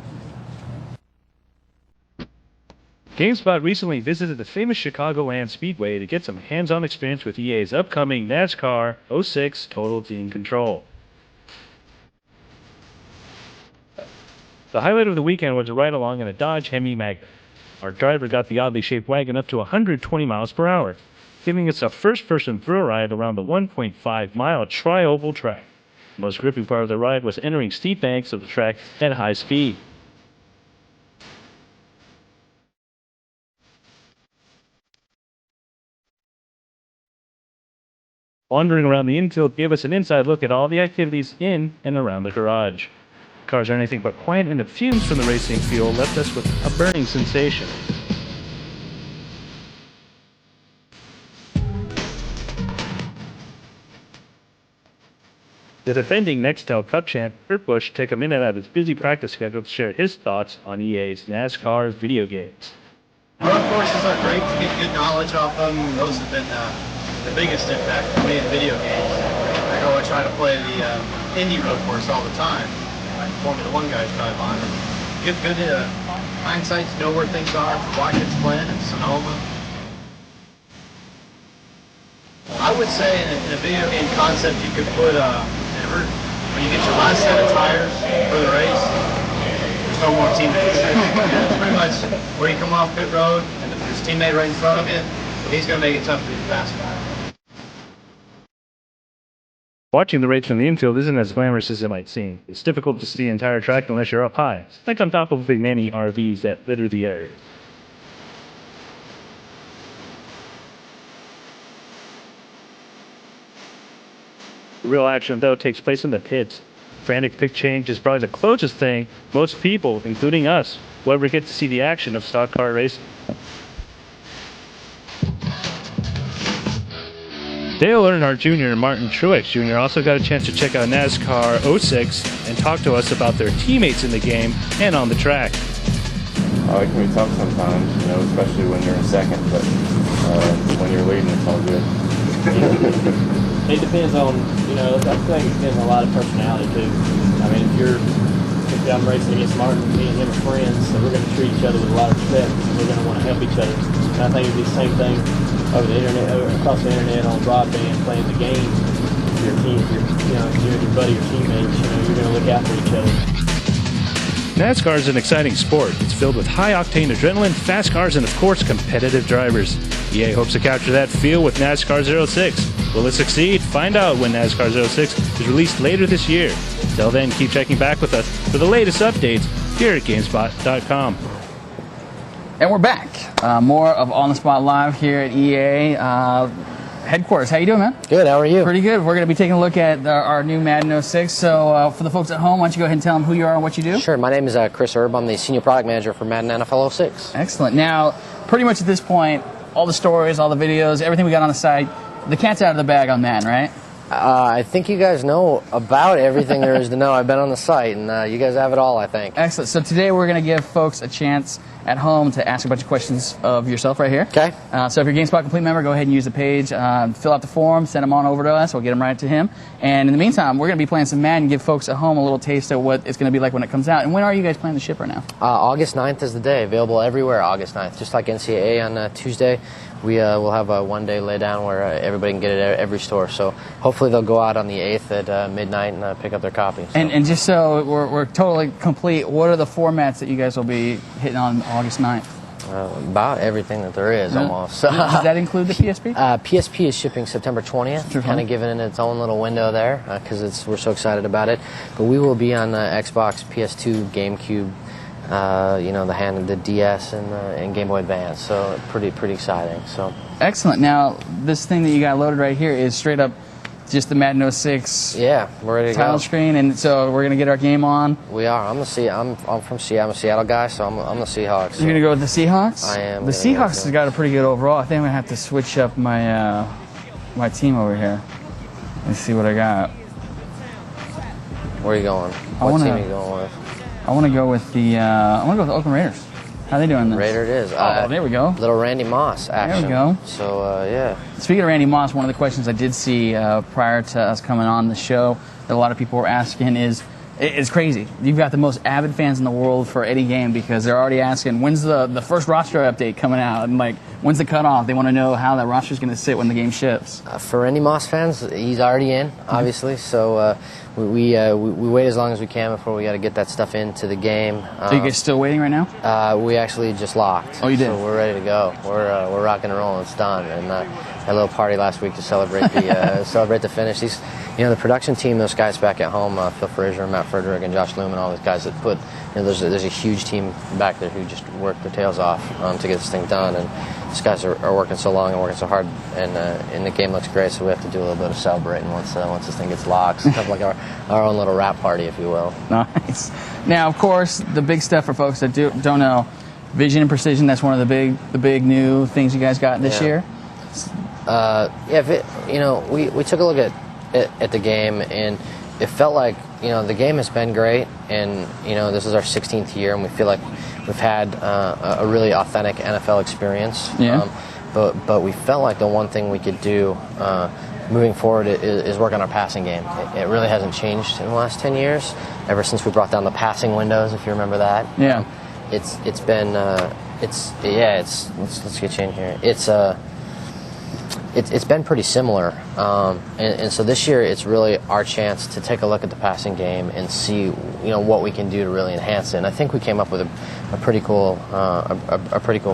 GameSpot recently visited the famous Chicagoland Speedway to get some hands-on experience with EA's upcoming NASCAR 06 Total Team Control. The highlight of the weekend was a ride along in a Dodge Hemi Magna. Our driver got the oddly shaped wagon up to 120 miles per hour. giving us a first-person thrill ride around the 1.5-mile tri-oval track. The most gripping part of the ride was entering steep banks of the track at high speed. Wandering around the infield gave us an inside look at all the activities in and around the garage. Cars are anything but quiet, and the fumes from the racing fuel left us with a burning sensation. The defending Nextel Cup champ, Kurt Busch, took a minute out of his busy practice schedule to share his thoughts on EA's NASCAR video games. Road courses are great to get good knowledge off of them. Those have been the biggest impact for me in video games. I go and try to play the Indy road course all the time. Like Formula One guys drive on. Get good hindsight to know where things are for Wackett's Glen and Sonoma. I would say in a video game concept you could put when you get your last set of tires for the race, there's no more teammates. It's pretty much where you come off pit road and if there's a teammate right in front of you, he's going to make it tough to be faster. Watching the race from the infield isn't as glamorous as it might seem. It's difficult to see the entire track unless you're up high, like on top of the many RVs that litter the area. The real action, though, takes place in the pits. Frantic pit change is probably the closest thing most people, including us, will ever get to see the action of stock car racing. Dale Earnhardt Jr. and Martin Truex Jr. also got a chance to check out NASCAR 06 and talk to us about their teammates in the game and on the track. It can be tough sometimes, especially when you're in second, but when you're leading, it's all good. It depends on, I think it depends on a lot of personality too. I mean, if I'm racing against Martin, me and him are friends, so we're going to treat each other with a lot of respect. We're going to want to help each other. And I think it'd be the same thing over the internet, across the internet, on broadband, playing the game. Your team, you and your buddy or teammates, you're going to look out for each other. NASCAR is an exciting sport. It's filled with high-octane adrenaline, fast cars, and of course, competitive drivers. EA hopes to capture that feel with NASCAR 06. Will it succeed? Find out when NASCAR 06 is released later this year. Till then, keep checking back with us for the latest updates here at GameSpot.com. And we're back. More of On the Spot Live here at EA headquarters. How you doing, man? Good. How are you? Pretty good. We're going to be taking a look at our new Madden 06. So for the folks at home, why don't you go ahead and tell them who you are and what you do? Sure. My name is Chris Erb. I'm the Senior Product Manager for Madden NFL 06. Excellent. Now, pretty much at this point, all the stories, all the videos, everything we got on the site, the cat's out of the bag on Madden, right? I think you guys know about everything there is to know. I've been on the site, and you guys have it all, I think. Excellent. So today we're going to give folks a chance at home to ask a bunch of questions of yourself right here. Okay. So if you're a GameSpot Complete member, go ahead and use the page, fill out the form, send them on over to us. We'll get them right to him. And in the meantime, we're going to be playing some Madden, give folks at home a little taste of what it's going to be like when it comes out. And when are you guys planning to ship right now? August 9th is the day. Available everywhere August 9th. Just like NCAA on Tuesday, we will have a one-day laydown where everybody can get it at every store. So hopefully they'll go out on the 8th at midnight and pick up their copy. So. And just so we're totally complete, what are the formats that you guys will be hitting on August 9th? About everything that there is, almost. Does that include the PSP? PSP is shipping September 20th, kind of giving it its own little window there because we're so excited about it. But we will be on Xbox, PS2, GameCube, the DS and Game Boy Advance. So pretty exciting. So excellent. Now this thing that you got loaded right here is straight up just the Madden 06 we're ready to title go. screen, and so we're gonna get our game on. We are. I'm from Seattle. I'm a Seattle guy, so I'm the Seahawks. You're gonna go with the Seahawks? I am. The Seahawks has got a pretty good overall. I think I'm gonna have to switch up my my team over here. Let's see what I got. Where are you going? What team are you going with? I want to go with the Oakland Raiders. How are they doing this? Raider it is. Oh, there we go. Little Randy Moss action. There we go. So, yeah. Speaking of Randy Moss, one of the questions I did see prior to us coming on the show that a lot of people were asking is, it's crazy. You've got the most avid fans in the world for any game because they're already asking, when's the first roster update coming out? And, when's the cutoff? They want to know how that roster's going to sit when the game ships. For Randy Moss fans, he's already in, obviously. So we wait as long as we can before we got to get that stuff into the game. So you guys still waiting right now? We actually just locked. Oh, you did? So we're ready to go. We're rocking and rolling. It's done. And a little party last week to celebrate the finish. The production team, those guys back at home, Phil Frazier, Matt Frederick, and Josh Loom, and all those guys that put, there's a huge team back there who just work their tails off to get this thing done. And these guys are working so long and working so hard, and the game looks great. So we have to do a little bit of celebrating once this thing gets locked. It's kind of like our own little rap party, if you will. Nice. Now, of course, the big stuff for folks that don't know, vision and precision. That's one of the big new things you guys got this year. We took a look at the game, and it felt like the game has been great, and this is our 16th year, and we feel like we've had a really authentic NFL experience. Yeah. But we felt like the one thing we could do moving forward is work on our passing game. It really hasn't changed in the last 10 years, ever since we brought down the passing windows, if you remember that. Yeah. Let's get you in here. It's been pretty similar, and so this year it's really our chance to take a look at the passing game and see what we can do to really enhance it. And I think we came up with a pretty cool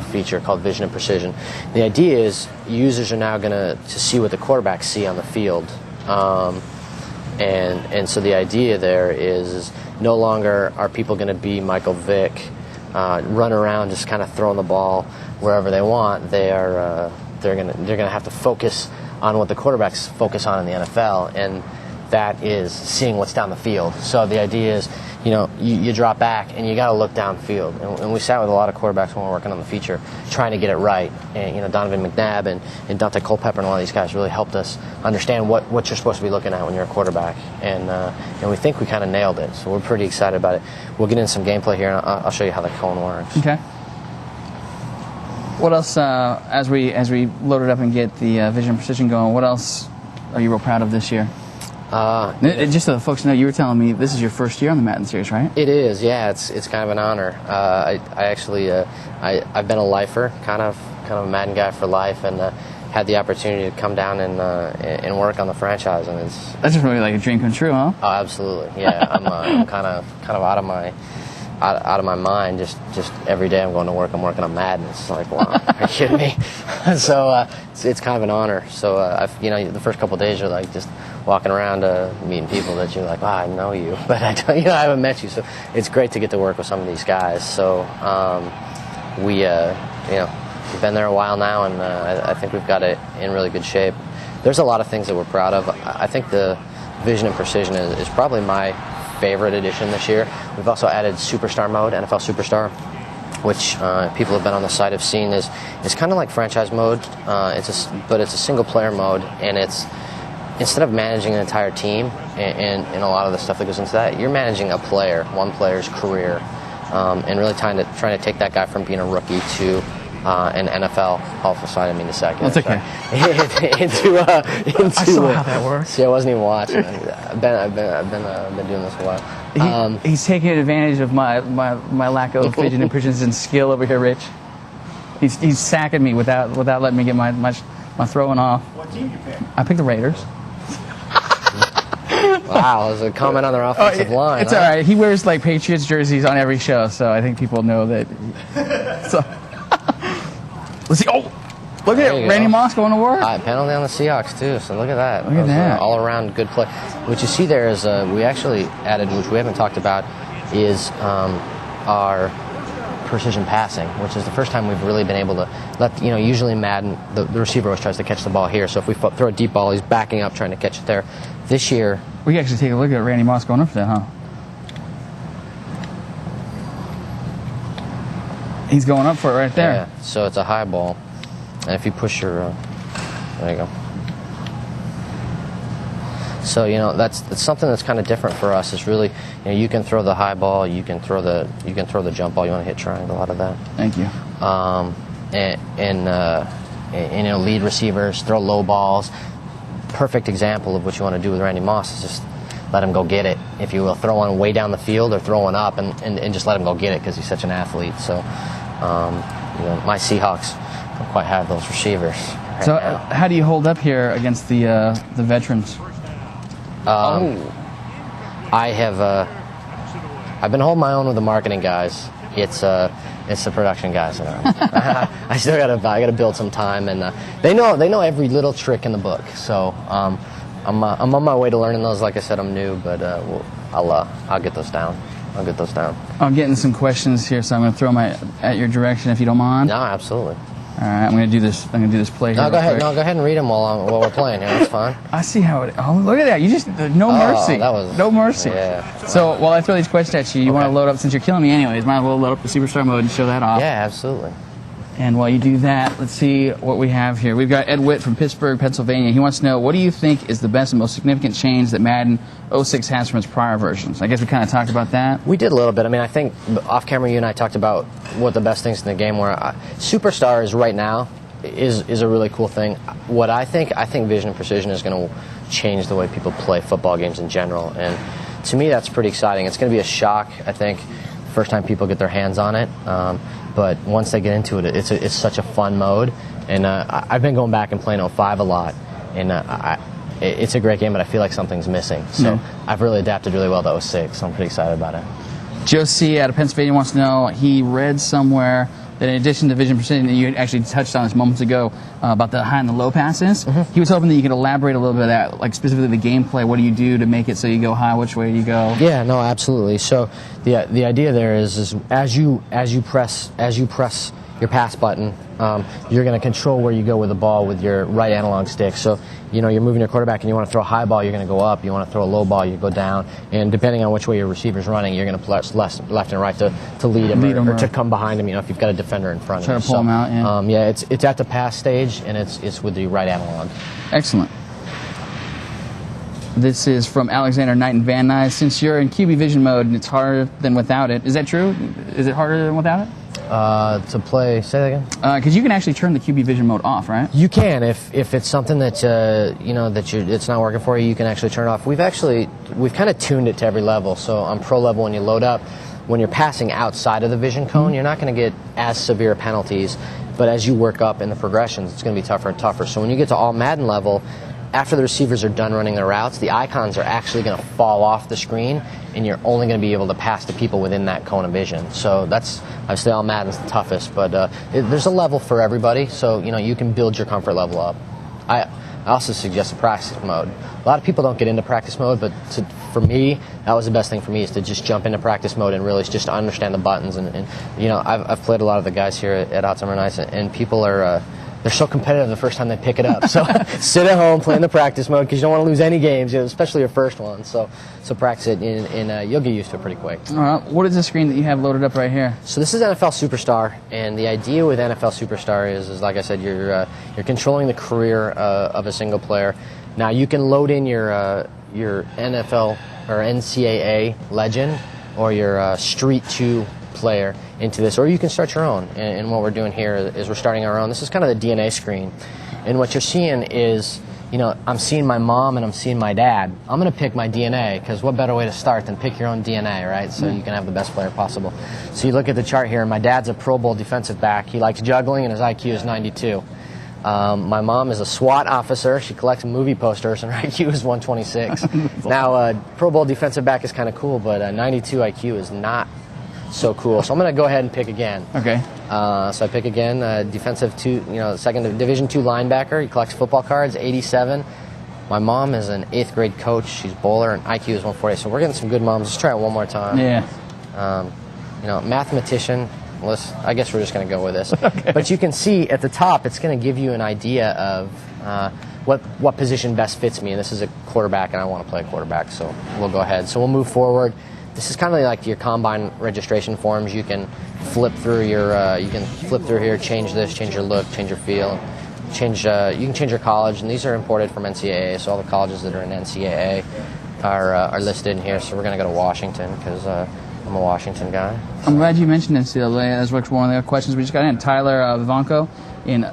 feature called Vision and Precision. The idea is users are now going to see what the quarterbacks see on the field, and so the idea there is no longer are people going to be Michael Vick, run around just kind of throwing the ball wherever they want. They're gonna have to focus on what the quarterbacks focus on in the NFL, and that is seeing what's down the field. So the idea is, you drop back and you got to look downfield. And we sat with a lot of quarterbacks when we were working on the feature, trying to get it right. And Donovan McNabb and Dante Culpepper and a lot of these guys really helped us understand what you're supposed to be looking at when you're a quarterback. And we think we kind of nailed it. So we're pretty excited about it. We'll get into some gameplay here, and I'll show you how the cone works. Okay. What else, as we load it up and get the Vision and Precision going, what else are you real proud of this year? Just so the folks know, you were telling me this is your first year on the Madden series, right? It is, yeah. It's kind of an honor. I've been a lifer, kind of a Madden guy for life, and had the opportunity to come down and work on the franchise, and that's just really like a dream come true, huh? Oh, absolutely, yeah. I'm kind of out of my mind. Just every day I'm going to work, I'm working on Madden. It's like, wow, are you kidding me? So it's kind of an honor. So the first couple of days you're like just walking around meeting people that you're like, wow, I know you, but I haven't met you. So it's great to get to work with some of these guys. So we've been there a while now, and I think we've got it in really good shape. There's a lot of things that we're proud of. I think the Vision and Precision is probably my favorite addition this year. We've also added Superstar mode, NFL Superstar, which people have been on the site have seen is kind of like franchise mode. But it's a single player mode, and it's instead of managing an entire team and a lot of the stuff that goes into that, you're managing one player's career, and really trying to take that guy from being a rookie to an NFL Hall of Fame. I mean, the second. That's okay. I saw how that works. See, I wasn't even watching. I've been doing this a while. He's taking advantage of my lack of vision and precision skill over here, Rich. He's sacking me without letting me get my throwing off. What team you pick? I picked the Raiders. Wow, there's a comment on their offensive line. It's all right. He wears like Patriots jerseys on every show, so I think people know that. So. Let's see. Oh, look at it. Randy Moss going to work. Penalty on the Seahawks, too. So look at that. Look at that. All-around good play. What you see there is we actually added, which we haven't talked about, is our precision passing, which is the first time we've really been able to let, usually in Madden, the receiver always tries to catch the ball here. So if we throw a deep ball, he's backing up trying to catch it there. This year... We can actually take a look at Randy Moss going up for that, huh? He's going up for it right there. Yeah, so it's a high ball. And if you push your... there you go. So, that's something that's kind of different for us. Is really, you can throw the high ball, you can throw the jump ball. You want to hit triangle out of that. Thank you. And lead receivers, throw low balls. Perfect example of what you want to do with Randy Moss is just let him go get it, if you will. Throw one way down the field or throw one up and just let him go get it because he's such an athlete. So, my Seahawks don't quite have those receivers right so now. How do you hold up here against the veterans? I've been holding my own with the marketing guys, It's the production guys that are. I gotta build some time, and they know every little trick in the book. So I'm on my way to learning those. Like I said, I'm new, but I'll get those down. I'm getting some questions here, so I'm going to throw them at your direction if you don't mind. No, absolutely. All right, I'm going to do this play here. No, go ahead and read them while we're playing here. That's fine. I see how it. Oh, look at that! You just no mercy. That was no mercy. Yeah. So while I throw these questions at you, you want to load up, since you're killing me anyways. Might as well load up the superstar mode and show that off. Yeah, absolutely. And while you do that, let's see what we have here. We've got Ed Witt from Pittsburgh, Pennsylvania. He wants to know, what do you think is the best and most significant change that Madden 06 has from its prior versions? I guess we kind of talked about that. We did a little bit. I mean, I think off camera, you and I talked about what the best things in the game were. Superstars right now is a really cool thing. What I think vision and precision is going to change the way people play football games in general. And to me, that's pretty exciting. It's going to be a shock, I think, first time people get their hands on it. But once they get into it, it's such a fun mode. And I've been going back and playing 05 a lot. And it's a great game, but I feel like something's missing. So I've really adapted really well to 06, so I'm pretty excited about it. Joe C. out of Pennsylvania wants to know, he read somewhere that in addition to vision precision, you actually touched on this moments ago about the high and the low passes. He was hoping that you could elaborate a little bit of that, like specifically the gameplay. What do you do to make it so you go high? Which way do you go? Yeah, no, absolutely. So the idea there is as you press your pass button, you're going to control where you go with the ball with your right analog stick. So, you're moving your quarterback and you want to throw a high ball, you're going to go up. You want to throw a low ball, you go down. And depending on which way your receiver's running, you're going to press left and right to lead him or to come behind him, if you've got a defender in front of you. Try to pull him out, yeah. It's at the pass stage, and it's with the right analog. Excellent. This is from Alexander Knight and Van Nuys. Since you're in QB vision mode and it's harder than without it, is that true? Is it harder than without it? To play, say that again? Because you can actually turn the QB vision mode off, right? You can. If it's something that it's not working for you, you can actually turn it off. We've kind of tuned it to every level. So on pro level, when you load up, when you're passing outside of the vision cone, you're not going to get as severe penalties. But as you work up in the progressions, it's going to be tougher and tougher. So when you get to all Madden level, after the receivers are done running their routes, the icons are actually going to fall off the screen, and you're only going to be able to pass to people within that cone of vision. So that's, obviously, all Madden's the toughest, but there's a level for everybody, so you can build your comfort level up. I also suggest a practice mode. A lot of people don't get into practice mode, but for me, that was the best thing for me, is to just jump into practice mode and really just to understand the buttons. And I've played a lot of the guys here at Hot Summer Nights, and people are... they're so competitive the first time they pick it up. So sit at home, play in the practice mode, because you don't want to lose any games, especially your first one. So practice it, and you'll get used to it pretty quick. All right. What is the screen that you have loaded up right here? So this is NFL Superstar, and the idea with NFL Superstar is like I said, you're controlling the career of a single player. Now you can load in your NFL or NCAA legend or your Street 2 player into this, or you can start your own. And what we're doing here is we're starting our own. This is kind of the DNA screen, and what you're seeing is, I'm seeing my mom and I'm seeing my dad. I'm going to pick my DNA, because what better way to start than pick your own DNA, right? So you can have the best player possible. So you look at the chart here, my dad's a Pro Bowl defensive back. He likes juggling, and his IQ is 92. My mom is a SWAT officer. She collects movie posters, and her IQ is 126. Now, Pro Bowl defensive back is kind of cool, but 92 IQ is not so cool. So I'm going to go ahead and pick again. Okay. So I pick again, defensive 2, second Division 2 linebacker. He collects football cards, 87. My mom is an 8th grade coach. She's bowler, and IQ is 140. So we're getting some good moms. Let's try it one more time. Yeah. Mathematician. I guess we're just going to go with this. Okay. But you can see at the top, it's going to give you an idea of what position best fits me. And this is a quarterback, and I want to play a quarterback, so we'll go ahead. So we'll move forward. This is kind of like your combine registration forms. You can flip through here, change this, change your look, change your feel, you can change your college, and these are imported from NCAA. So all the colleges that are in NCAA are listed in here. So we're going to go to Washington, because I'm a Washington guy. I'm glad you mentioned NCAA. That's one of the questions we just got in. Tyler Vivanco in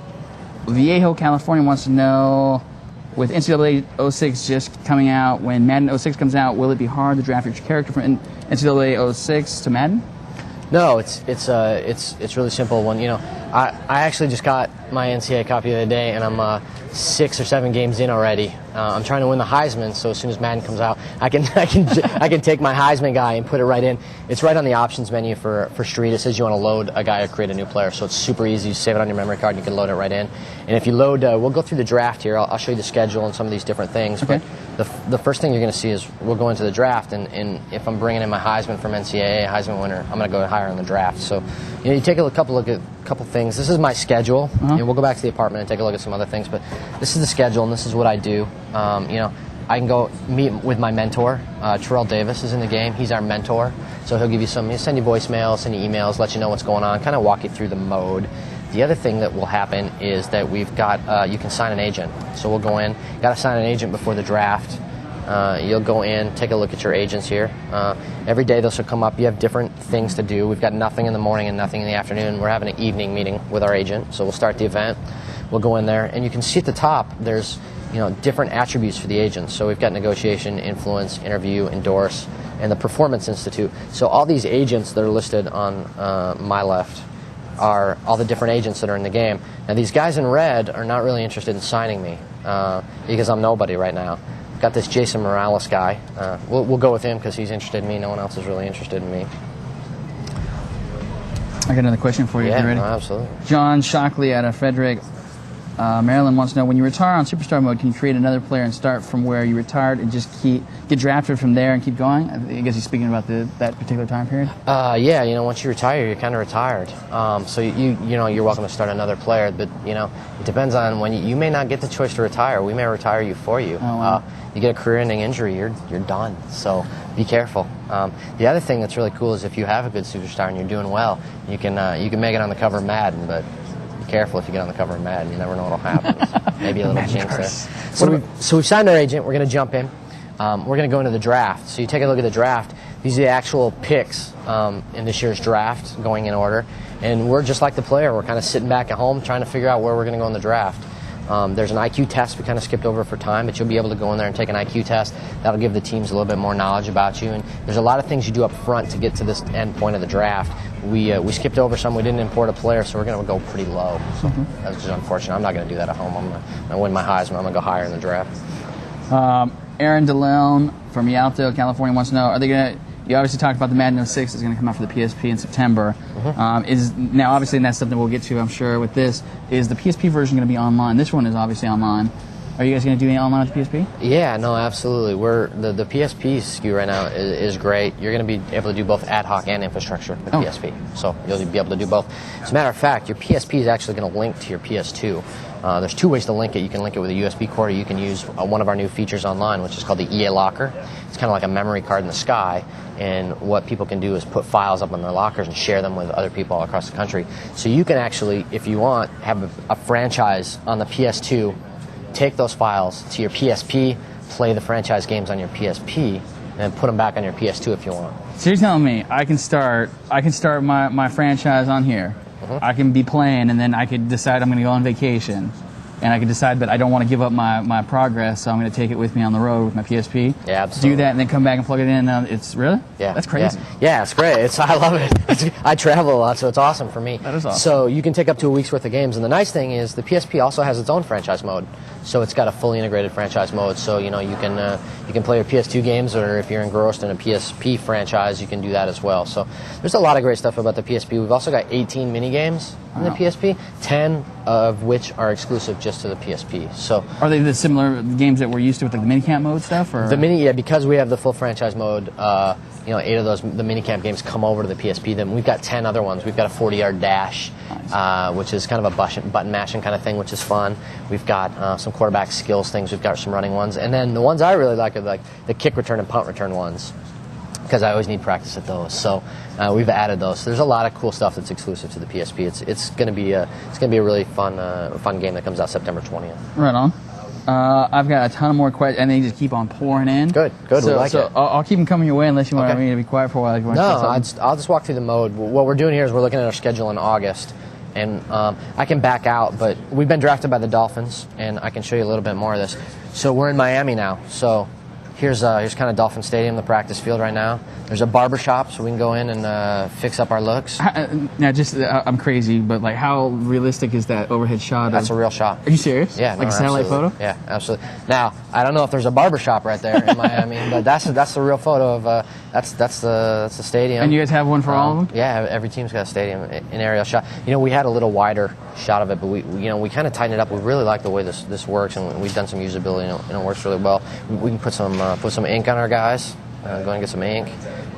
Vallejo, California wants to know, with NCAA 06 just coming out, when Madden 06 comes out, will it be hard to draft your character from NCAA 06 to Madden? No, it's really simple. When I actually just got my NCAA copy the other day, and I'm 6 or 7 games in already. I'm trying to win the Heisman, so as soon as Madden comes out, I can take my Heisman guy and put it right in. It's right on the options menu for Street. It says you want to load a guy or create a new player, so it's super easy. You save it on your memory card, and you can load it right in. And if you load, we'll go through the draft here. I'll show you the schedule and some of these different things. Okay. But the first thing you're going to see is we'll go into the draft, and if I'm bringing in my Heisman from NCAA, Heisman winner, I'm going to go higher in the draft. So you take a look at a couple things. This is my schedule, and we'll go back to the apartment and take a look at some other things. But this is the schedule, and this is what I do. I can go meet with my mentor. Terrell Davis is in the game. He's our mentor, so he'll he'll send you voicemails, send you emails, let you know what's going on, kind of walk you through the mode. The other thing that will happen is that we've got you can sign an agent. So we'll go in. You got to sign an agent before the draft. You'll go in, take a look at your agents here. Every day those will come up. You have different things to do. We've got nothing in the morning and nothing in the afternoon. We're having an evening meeting with our agent. So we'll start the event. We'll go in there, and you can see at the top there's different attributes for the agents. So we've got negotiation, influence, interview, endorse, and the Performance Institute. So all these agents that are listed on my left are all the different agents that are in the game. Now these guys in red are not really interested in signing me because I'm nobody right now. Got this Jason Morales guy. We'll go with him because he's interested in me. No one else is really interested in me. I got another question for you. Yeah, you ready? no, absolutely. John Shockley out of Frederick, Maryland wants to know, when you retire on Superstar mode, can you create another player and start from where you retired and just get drafted from there and keep going? I guess he's speaking about that particular time period. Yeah, once you retire, you're kind of retired. So you're welcome to start another player, but it depends on when you may not get the choice to retire. We may retire you for you. Oh, wow. You get a career-ending injury, you're done. So be careful. The other thing that's really cool is if you have a good superstar and you're doing well, you can make it on the cover of Madden, but be careful if you get on the cover of Madden. You never know what'll happen. Maybe a little jinx there. So we've signed our agent. We're going to jump in. We're going to go into the draft. So you take a look at the draft. These are the actual picks in this year's draft going in order. And we're just like the player. We're kind of sitting back at home trying to figure out where we're going to go in the draft. There's an IQ test we kind of skipped over for time, but you'll be able to go in there and take an IQ test. That'll give the teams a little bit more knowledge about you. And there's a lot of things you do up front to get to this end point of the draft. We skipped over some. We didn't import a player, so we're going to go pretty low. So that's just unfortunate. I'm not going to do that at home. I'm going to win my Heisman. I'm going to go higher in the draft. Aaron DeLeon from Rialto, California wants to know, are they going to... You obviously talked about the Madden 06 is going to come out for the PSP in September. Now, obviously, and that's something we'll get to, I'm sure, with this. Is the PSP version going to be online? This one is obviously online. Are you guys going to do any online with the PSP? Yeah, no, absolutely. The PSP SKU right now is great. You're going to be able to do both ad hoc and infrastructure with PSP. So you'll be able to do both. As a matter of fact, your PSP is actually going to link to your PS2. There's 2 ways to link it. You can link it with a USB cord, or you can use one of our new features online, which is called the EA Locker. It's kind of like a memory card in the sky, and what people can do is put files up on their lockers and share them with other people all across the country. So you can actually, if you want, have a franchise on the PS2, take those files to your PSP, play the franchise games on your PSP, and put them back on your PS2 if you want. So you're telling me I can start my franchise on here. I can be playing, and then I could decide I'm going to go on vacation, and I could decide that I don't want to give up my progress, so I'm going to take it with me on the road with my PSP. Yeah, absolutely. Do that, and then come back and plug it in. It's really? Yeah, that's crazy. Yeah, it's great. I love it. I travel a lot, so it's awesome for me. That is awesome. So you can take up to a week's worth of games, and the nice thing is the PSP also has its own franchise mode. So it's got a fully integrated franchise mode. So you can play your PS2 games, or if you're engrossed in a PSP franchise, you can do that as well. So there's a lot of great stuff about the PSP. We've also got 18 mini games in the PSP, 10 of which are exclusive just to the PSP. So are they the similar games that we're used to with like the minicamp mode stuff? Or? Because we have the full franchise mode. 8 of those, the minicamp games, come over to the PSP. Then we've got 10 other ones. We've got a 40-yard dash, which is kind of a button mashing kind of thing, which is fun. We've got some quarterback skills things. We've got some running ones. And then the ones I really like are like the kick return and punt return ones, because I always need practice at those. So we've added those. So there's a lot of cool stuff that's exclusive to the PSP. It's going to be a really fun game that comes out September 20th. Right on. I've got a ton more questions, and they just keep on pouring in. Good. So it. I'll keep them coming your way unless you want me to be quiet for a while. No, I'll just walk through the mode. What we're doing here is we're looking at our schedule in August, and I can back out, but we've been drafted by the Dolphins, and I can show you a little bit more of this. So we're in Miami now. So Here's kind of Dolphin Stadium, the practice field right now. There's a barber shop, so we can go in and fix up our looks. Now, I'm crazy, but like, how realistic is that overhead shot? That's a real shot. Are you serious? Yeah, like a satellite photo? Yeah, absolutely. Now, I don't know if there's a barber shop right there in Miami, but that's the real photo of that's the stadium. And you guys have one for all of them? Yeah, every team's got a stadium, an aerial shot. You know, we had a little wider shot of it, but we kind of tightened it up. We really like the way this works, and we've done some usability, and it works really well. We can put some ink on our guys. Go ahead and get some ink.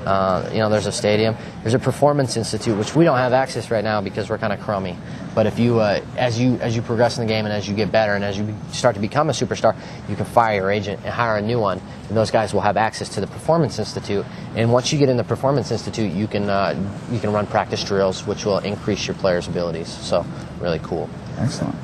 There's a stadium. There's a performance institute, which we don't have access right now because we're kind of crummy. But if you, as you progress in the game and as you get better and as you start to become a superstar, you can fire your agent and hire a new one. And those guys will have access to the performance institute. And once you get in the performance institute, you can run practice drills, which will increase your players' abilities. So really cool. Excellent.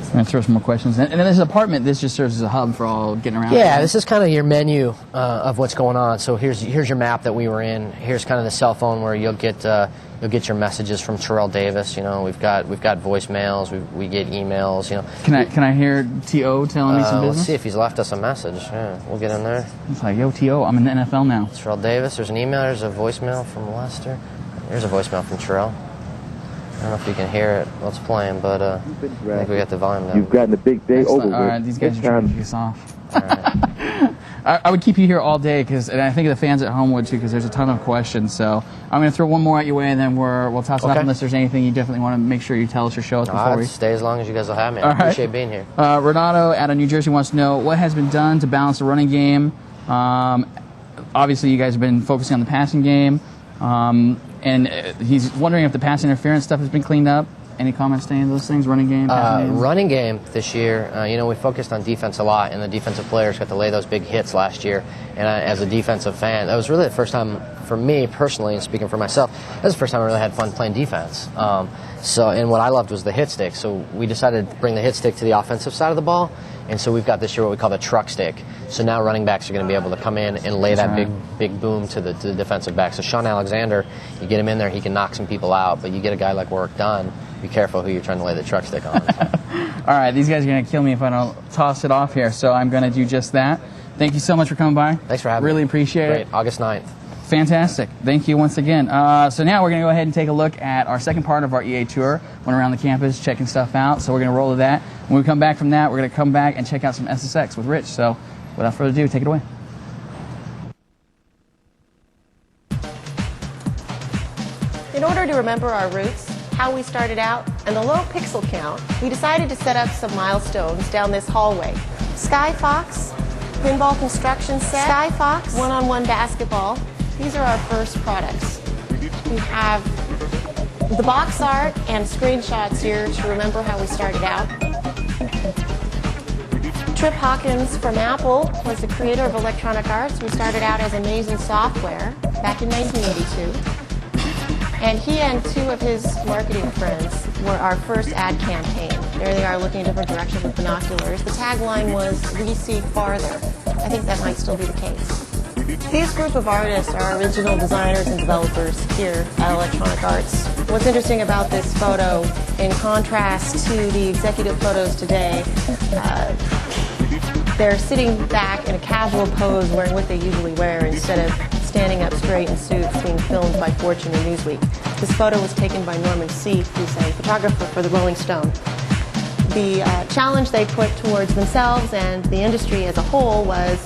I'm going to throw some more questions in. And then this apartment, this just serves as a hub for all getting around. Yeah, this is kind of your menu of what's going on. So here's your map that we were in. Here's kind of the cell phone where you'll get your messages from Terrell Davis. You know, we've got voicemails, we get emails. You know, can I hear T.O. telling me some business? Let's see if he's left us a message. Yeah, we'll get in there. It's like, yo, T.O., I'm in the NFL now. Terrell Davis. There's an email. There's a voicemail from Lester. Here's a voicemail from Terrell. I don't know if you can hear it while it's playing, but I think we got the volume down. You've gotten a big day over with. All right, these guys are trying to kick us off. All right. I would keep you here all day, and I think the fans at home would too, because there's a ton of questions. So I'm going to throw one more at your way, and then we'll toss it up unless there's anything you definitely want to make sure you tell us or show us before we stay as long as you guys will have me. I appreciate being here. Renato out of New Jersey wants to know what has been done to balance the running game. Obviously, you guys have been focusing on the passing game, and he's wondering if the pass interference stuff has been cleaned up. Any comments to any of those things? Running game? Running game this year, we focused on defense a lot, and the defensive players got to lay those big hits last year. And as a defensive fan, that was really the first time for me personally, and speaking for myself, that was the first time I really had fun playing defense. And what I loved was the hit stick. So we decided to bring the hit stick to the offensive side of the ball. And so we've got this year what we call the truck stick. So now running backs are going to be able to come in and lay that big boom to the defensive back. So Sean Alexander, you get him in there, he can knock some people out. But you get a guy like Warwick Dunn, be careful who you're trying to lay the truck stick on. All right, these guys are going to kill me if I don't toss it off here. So I'm going to do just that. Thank you so much for coming by. Thanks for having me. Really appreciate it. Great. August 9th. Fantastic. Thank you once again. So now we're going to go ahead and take a look at our second part of our EA tour. Went around the campus checking stuff out. So we're going to roll to that. When we come back from that, we're going to come back and check out some SSX with Rich. So without further ado, take it away. In order to remember our roots, how we started out, and the low pixel count, we decided to set up some milestones down this hallway. Sky Fox, pinball construction set, Sky Fox, one-on-one basketball. These are our first products. We have the box art and screenshots here to remember how we started out. Trip Hawkins from Apple was the creator of Electronic Arts. We started out as Amazing Software back in 1982. And he and two of his marketing friends were our first ad campaign. There they are looking in different directions with binoculars. The tagline was, "We see farther." I think that might still be the case. These group of artists are original designers and developers here at Electronic Arts. What's interesting about this photo, in contrast to the executive photos today, they're sitting back in a casual pose wearing what they usually wear instead of standing up straight in suits being filmed by Fortune and Newsweek. This photo was taken by Norman Seeff, who's a photographer for the Rolling Stone. The challenge they put towards themselves and the industry as a whole was,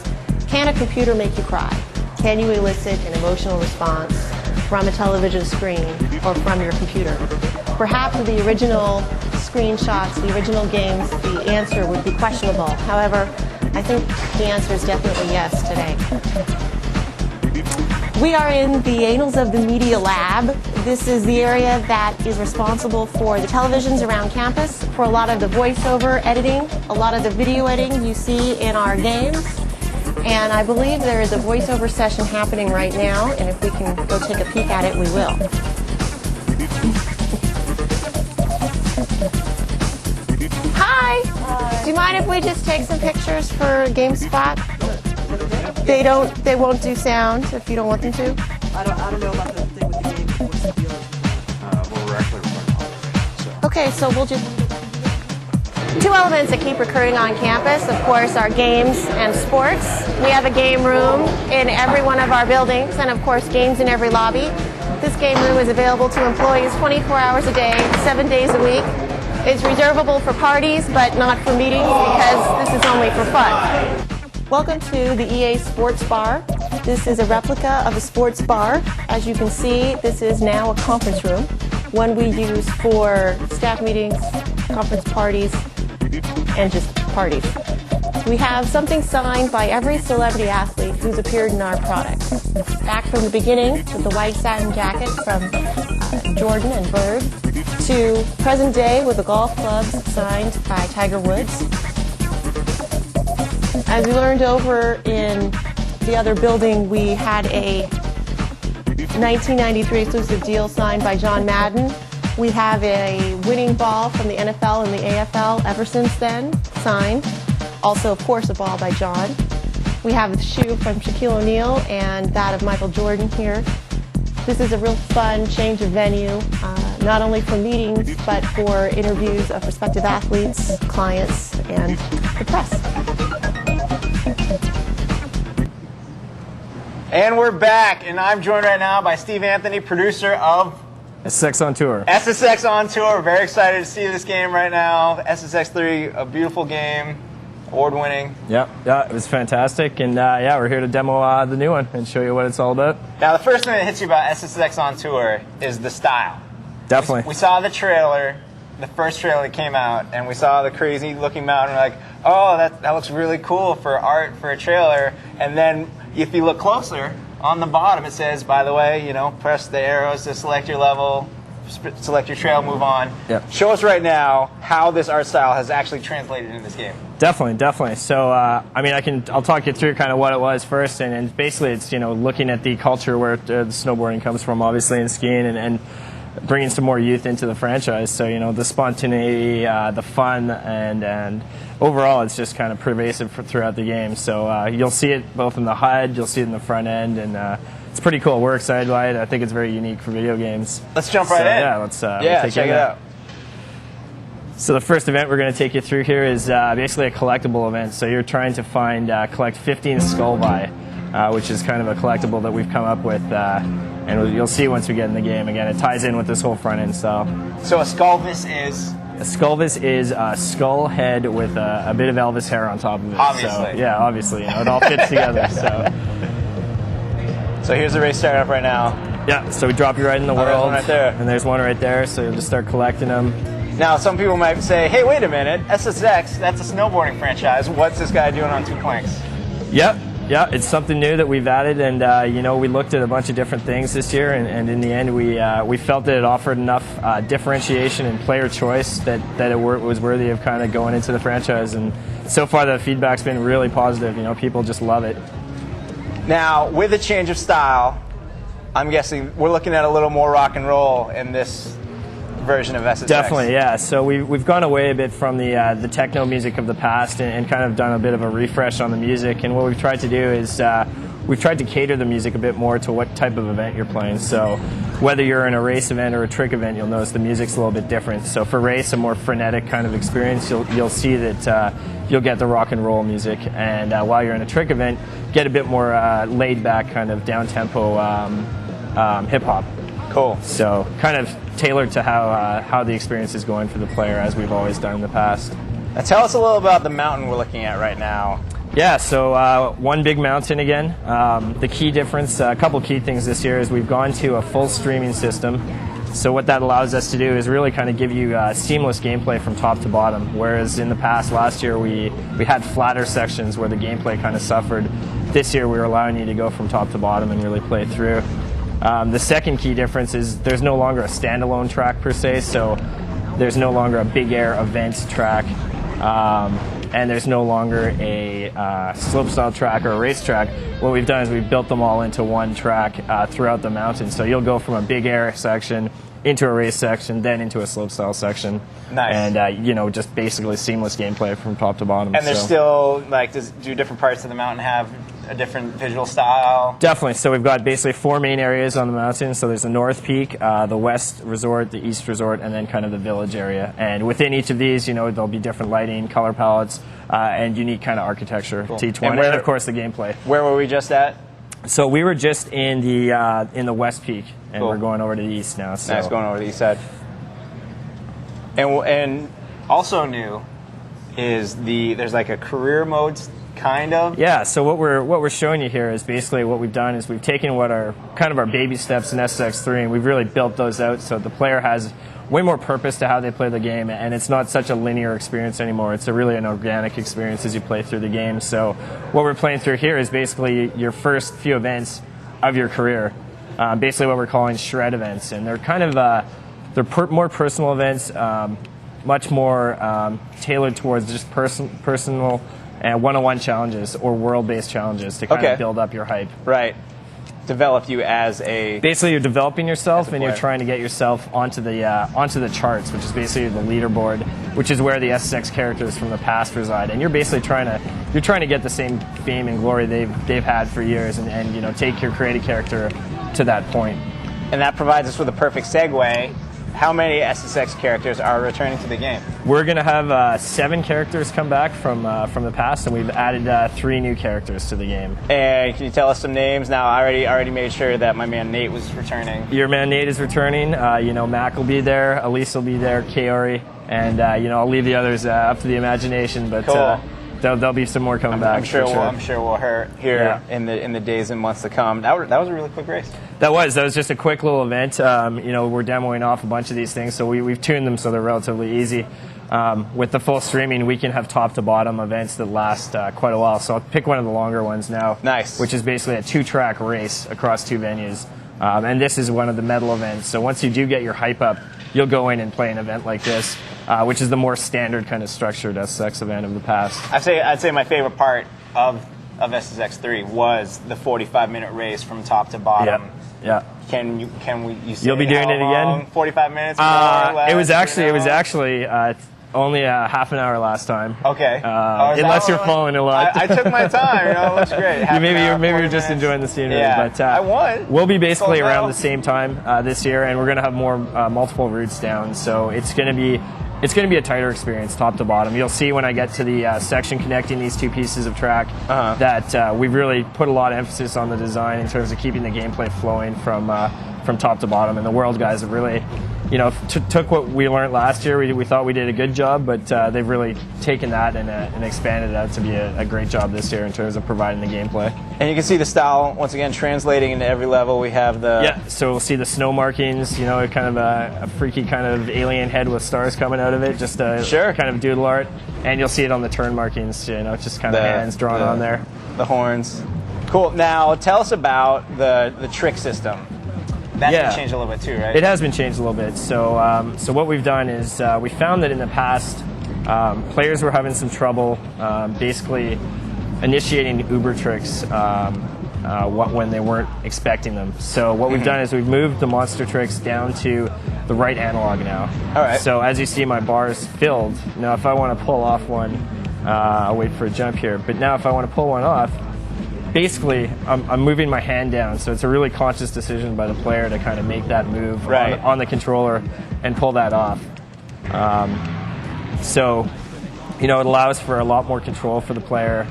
can a computer make you cry? Can you elicit an emotional response from a television screen or from your computer? Perhaps with the original screenshots, the original games, the answer would be questionable. However, I think the answer is definitely yes today. We are in the Annals of the Media Lab. This is the area that is responsible for the televisions around campus, for a lot of the voiceover editing, a lot of the video editing you see in our games. And I believe there is a voiceover session happening right now, and if we can go take a peek at it, we will. Hi! Do you mind if we just take some pictures for GameSpot? They won't do sound if you don't want them to? I don't know about the thing with the game. What's the deal? Well, we're actually recording all of it, so. Okay, so we'll just... Two elements that keep recurring on campus, of course, are games and sports. We have a game room in every one of our buildings, and of course, games in every lobby. This game room is available to employees 24 hours a day, 7 days a week. It's reservable for parties, but not for meetings, because this is only for fun. Welcome to the EA Sports Bar. This is a replica of a sports bar. As you can see, this is now a conference room, one we use for staff meetings, conference parties, and just parties. We have something signed by every celebrity athlete who's appeared in our product. Back from the beginning with the white satin jacket from Jordan and Bird, to present day with the golf clubs signed by Tiger Woods. As we learned over in the other building, we had a 1993 exclusive deal signed by John Madden. We have a winning ball from the NFL and the AFL ever since then, signed. Also, of course, a ball by John. We have a shoe from Shaquille O'Neal and that of Michael Jordan here. This is a real fun change of venue, not only for meetings, but for interviews of prospective athletes, clients, and the press. And we're back, and I'm joined right now by Steve Anthony, producer of SSX on Tour. SSX on Tour. Very excited to see this game right now. SSX 3, a beautiful game, award-winning. Yeah, it was fantastic, and yeah, we're here to demo the new one and show you what it's all about. Now, the first thing that hits you about SSX on Tour is the style. Definitely. We saw the trailer, the first trailer that came out, and we saw the crazy-looking mountain. We're like, oh, that looks really cool for art, for a trailer. And then if you look closer, on the bottom it says, by the way, press the arrows to select your level, select your trail, move on. Yep. Show us right now how this art style has actually translated in this game. Definitely. So, I mean, I'll talk you through kind of what it was first, and basically it's, looking at the culture where the snowboarding comes from, obviously, and skiing, and bringing some more youth into the franchise. So, the spontaneity, the fun, and overall it's just kind of pervasive throughout the game. So you'll see it both in the HUD, you'll see it in the front end, and it's pretty cool. We're excited by it. I think it's very unique for video games. Let's jump right in. Yeah, let's check it out. So the first event we're going to take you through here is basically a collectible event. So you're trying to collect 15 Skullby, which is kind of a collectible that we've come up with. And you'll see once we get in the game. Again, it ties in with this whole front end style. So a Skullvis is? A Skullvis is a skull head with a bit of Elvis hair on top of it. Obviously. So, yeah, obviously. It all fits together. So here's the race starting up right now. Yeah, so we drop you right in the world. There's one right there. And there's one right there, so you'll just start collecting them. Now, some people might say, hey, wait a minute, SSX, that's a snowboarding franchise. What's this guy doing on two planks? Yep. Yeah, it's something new that we've added, and we looked at a bunch of different things this year, and in the end, we felt that it offered enough differentiation and player choice that it was worthy of kind of going into the franchise. And so far, the feedback's been really positive. People just love it. Now, with a change of style, I'm guessing we're looking at a little more rock and roll in this version of SSX. Definitely, yeah. So we've gone away a bit from the techno music of the past and kind of done a bit of a refresh on the music. And what we've tried to do is we've tried to cater the music a bit more to what type of event you're playing. So whether you're in a race event or a trick event, you'll notice the music's a little bit different. So for race, a more frenetic kind of experience, you'll see that you'll get the rock and roll music. And while you're in a trick event, get a bit more laid back kind of down-tempo hip hop. Cool. So kind of tailored to how the experience is going for the player, as we've always done in the past. Now tell us a little about the mountain we're looking at right now. Yeah, so one big mountain again. The key difference, a couple key things this year is we've gone to a full streaming system. So what that allows us to do is really kind of give you seamless gameplay from top to bottom, whereas in the past, last year, we had flatter sections where the gameplay kind of suffered. This year we were allowing you to go from top to bottom and really play through. The second key difference is there's no longer a standalone track per se, so there's no longer a big air event track, and there's no longer a slopestyle track or a race track. What we've done is we've built them all into one track throughout the mountain. So you'll go from a big air section into a race section, then into a slopestyle section. Nice. And just basically seamless gameplay from top to bottom. And there's still do different parts of the mountain have a different visual style? Definitely. So we've got basically 4 main areas on the mountain. So there's the North Peak, the West Resort, the East Resort, and then kind of the village area. And within each of these, there'll be different lighting, color palettes, and unique kind of architecture to each one. And of course, the gameplay. Where were we just at? So we were just in the West Peak, and we're going over to the east now. So. Nice, going over to the east side. And also new is there's like a career mode, kind of. Yeah. So what we're showing you here is basically what we've done is we've taken what are kind of our baby steps in SSX3, and we've really built those out so the player has way more purpose to how they play the game, and it's not such a linear experience anymore. It's really an organic experience as you play through the game. So what we're playing through here is basically your first few events of your career, basically what we're calling shred events, and they're kind of more personal events, much more tailored towards just personal and one-on-one challenges or world-based challenges to kind of build up your hype. Right. Develop you as a... Basically, you're developing yourself, and you're trying to get yourself onto the charts, which is basically the leaderboard, which is where the SSX characters from the past reside. And you're basically trying to get the same fame and glory they've had for years, and take your created character to that point. And that provides us with a perfect segue. How many SSX characters are returning to the game? We're going to have 7 characters come back from the past, and we've added 3 new characters to the game. And can you tell us some names? Now, I already made sure that my man Nate was returning. Your man Nate is returning. Mac will be there, Elise will be there, Kaori, and I'll leave the others up to the imagination. But cool. There'll be some more coming back. I'm sure we'll hear in the days and months to come. That was a really quick race. That was just a quick little event. We're demoing off a bunch of these things, so we've tuned them so they're relatively easy. With the full streaming, we can have top to bottom events that last quite a while. So I'll pick one of the longer ones now. Nice. Which is basically a 2-track race across 2 venues. And this is one of the medal events. So once you do get your hype up, you'll go in and play an event like this, which is the more standard kind of structured SSX event of the past. I'd say my favorite part of SSX3 was the 45-minute race from top to bottom. Yeah. Can you say You'll be doing it long? again? 45 minutes? More or less, it was actually only half an hour last time. Okay. Unless you're following a lot. I took my time. It looks great. Maybe you're just enjoying the scenery. Yeah. But I won. We'll be basically around the same time this year, and we're going to have more multiple routes down. So it's going to be a tighter experience, top to bottom. You'll see when I get to the section connecting these 2 pieces of track that we've really put a lot of emphasis on the design in terms of keeping the gameplay flowing from top to bottom. And the World guys have really, took what we learned last year. We thought we did a good job, but they've really taken that and expanded it out to be a great job this year in terms of providing the gameplay. And you can see the style, once again, translating into every level. We have the... Yeah, so we'll see the snow markings, kind of a freaky kind of alien head with stars coming out of it, just a kind of doodle art. And you'll see it on the turn markings, just kind of hands drawn on there. The horns. Cool. Now, tell us about the trick system. That's been changed a little bit too, right? It has been changed a little bit. So, so what we've done is we found that in the past, players were having some trouble basically initiating uber tricks when they weren't expecting them. So what we've done is we've moved the monster tricks down to the right analog now. All right. So as you see, my bar is filled. Now, if I want to pull off one, I'll wait for a jump here. But now, if I want to pull one off, basically, I'm moving my hand down, so it's a really conscious decision by the player to kind of make that move on the controller and pull that off. So, it allows for a lot more control for the player.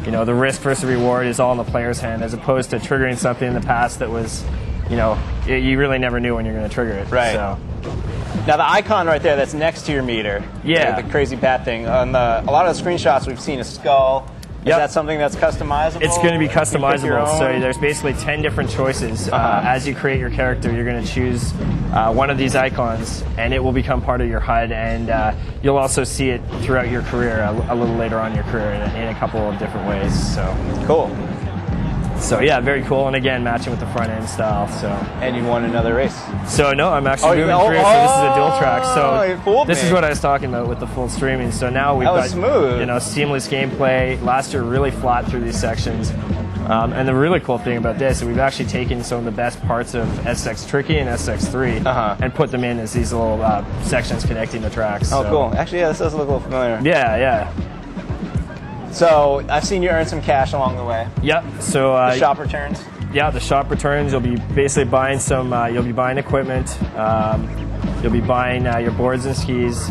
The risk versus reward is all in the player's hand, as opposed to triggering something in the past that was, you really never knew when you're going to trigger it. Right. So. Now, the icon right there that's next to your meter, the crazy bat thing, on a lot of the screenshots we've seen a skull. Is that something that's customizable? It's going to be customizable. So there's basically 10 different choices. As you create your character, you're going to choose one of these icons, and it will become part of your HUD. And you'll also see it throughout your career, a little later on in your career, in a couple of different ways. So cool. So yeah, very cool, and again, matching with the front end style. So and you won another race. So no, I'm actually moving through. So this is a dual track. So this is what I was talking about with the full streaming. So now we've got smooth. Seamless gameplay. Last year, really flat through these sections. And the really cool thing about this is we've actually taken some of the best parts of SX Tricky and SX3 and put them in as these little sections connecting the tracks. Oh, cool. Actually, yeah, this does look a little familiar. Yeah, yeah. So I've seen you earn some cash along the way. Yep. So The shop returns. Yeah, the shop returns. You'll be basically buying some. You'll be buying equipment. You'll be buying your boards and skis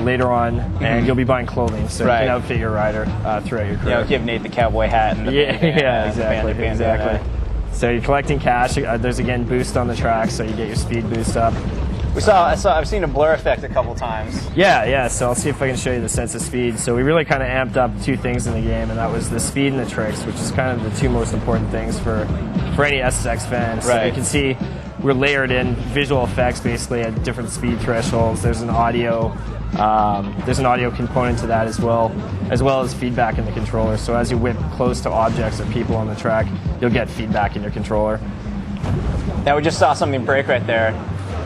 later on, and you'll be buying clothing, so you can outfit your rider throughout your career. Give Nate the cowboy hat and the exactly. bandana. So you're collecting cash. There's again boost on the track, so you get your speed boost up. I've seen a blur effect a couple times. Yeah. So I'll see if I can show you the sense of speed. So we really kind of amped up two things in the game, and that was the speed and the tricks, which is kind of the two most important things for any SSX fan. So you can see we're layered in visual effects basically at different speed thresholds. There's an audio component to that as well as feedback in the controller. So as you whip close to objects or people on the track, you'll get feedback in your controller. Now we just saw something break right there.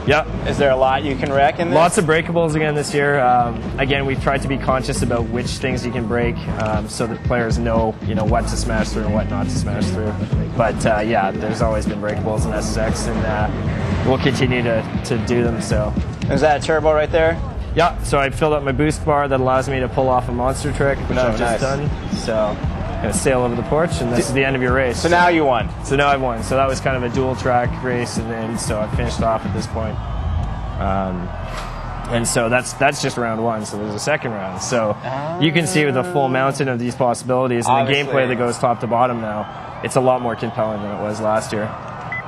Yep. Is there a lot you can wreck in this? Lots of breakables again this year. Again, we've tried to be conscious about which things you can break, so that players know, what to smash through and what not to smash through. But there's always been breakables in SSX, and we'll continue to do them. So. Is that a turbo right there? Yeah. So I filled up my boost bar that allows me to pull off a monster trick, which I've just done. So. Gonna sail over the porch, and this is the end of your race. So now you won. So now I've won. So that was kind of a dual track race, and then so I finished off at this point. And so that's just round one. So there's a second round. So you can see with the full mountain of these possibilities and the gameplay that goes top to bottom now, it's a lot more compelling than it was last year.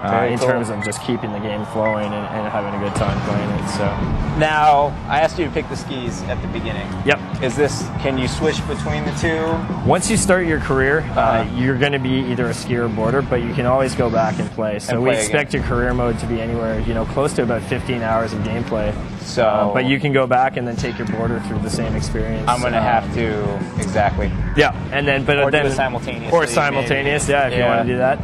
In terms of just keeping the game flowing and having a good time playing it. So now I asked you to pick the skis at the beginning. Yep. Can you switch between the two? Once you start your career, you're going to be either a skier or boarder, but you can always go back and play. So we expect your career mode to be anywhere, close to about 15 hours of gameplay. So, but you can go back and then take your boarder through the same experience. I'm going to have to exactly. Yeah, and then do it simultaneously. Or simultaneous, if you want to do that.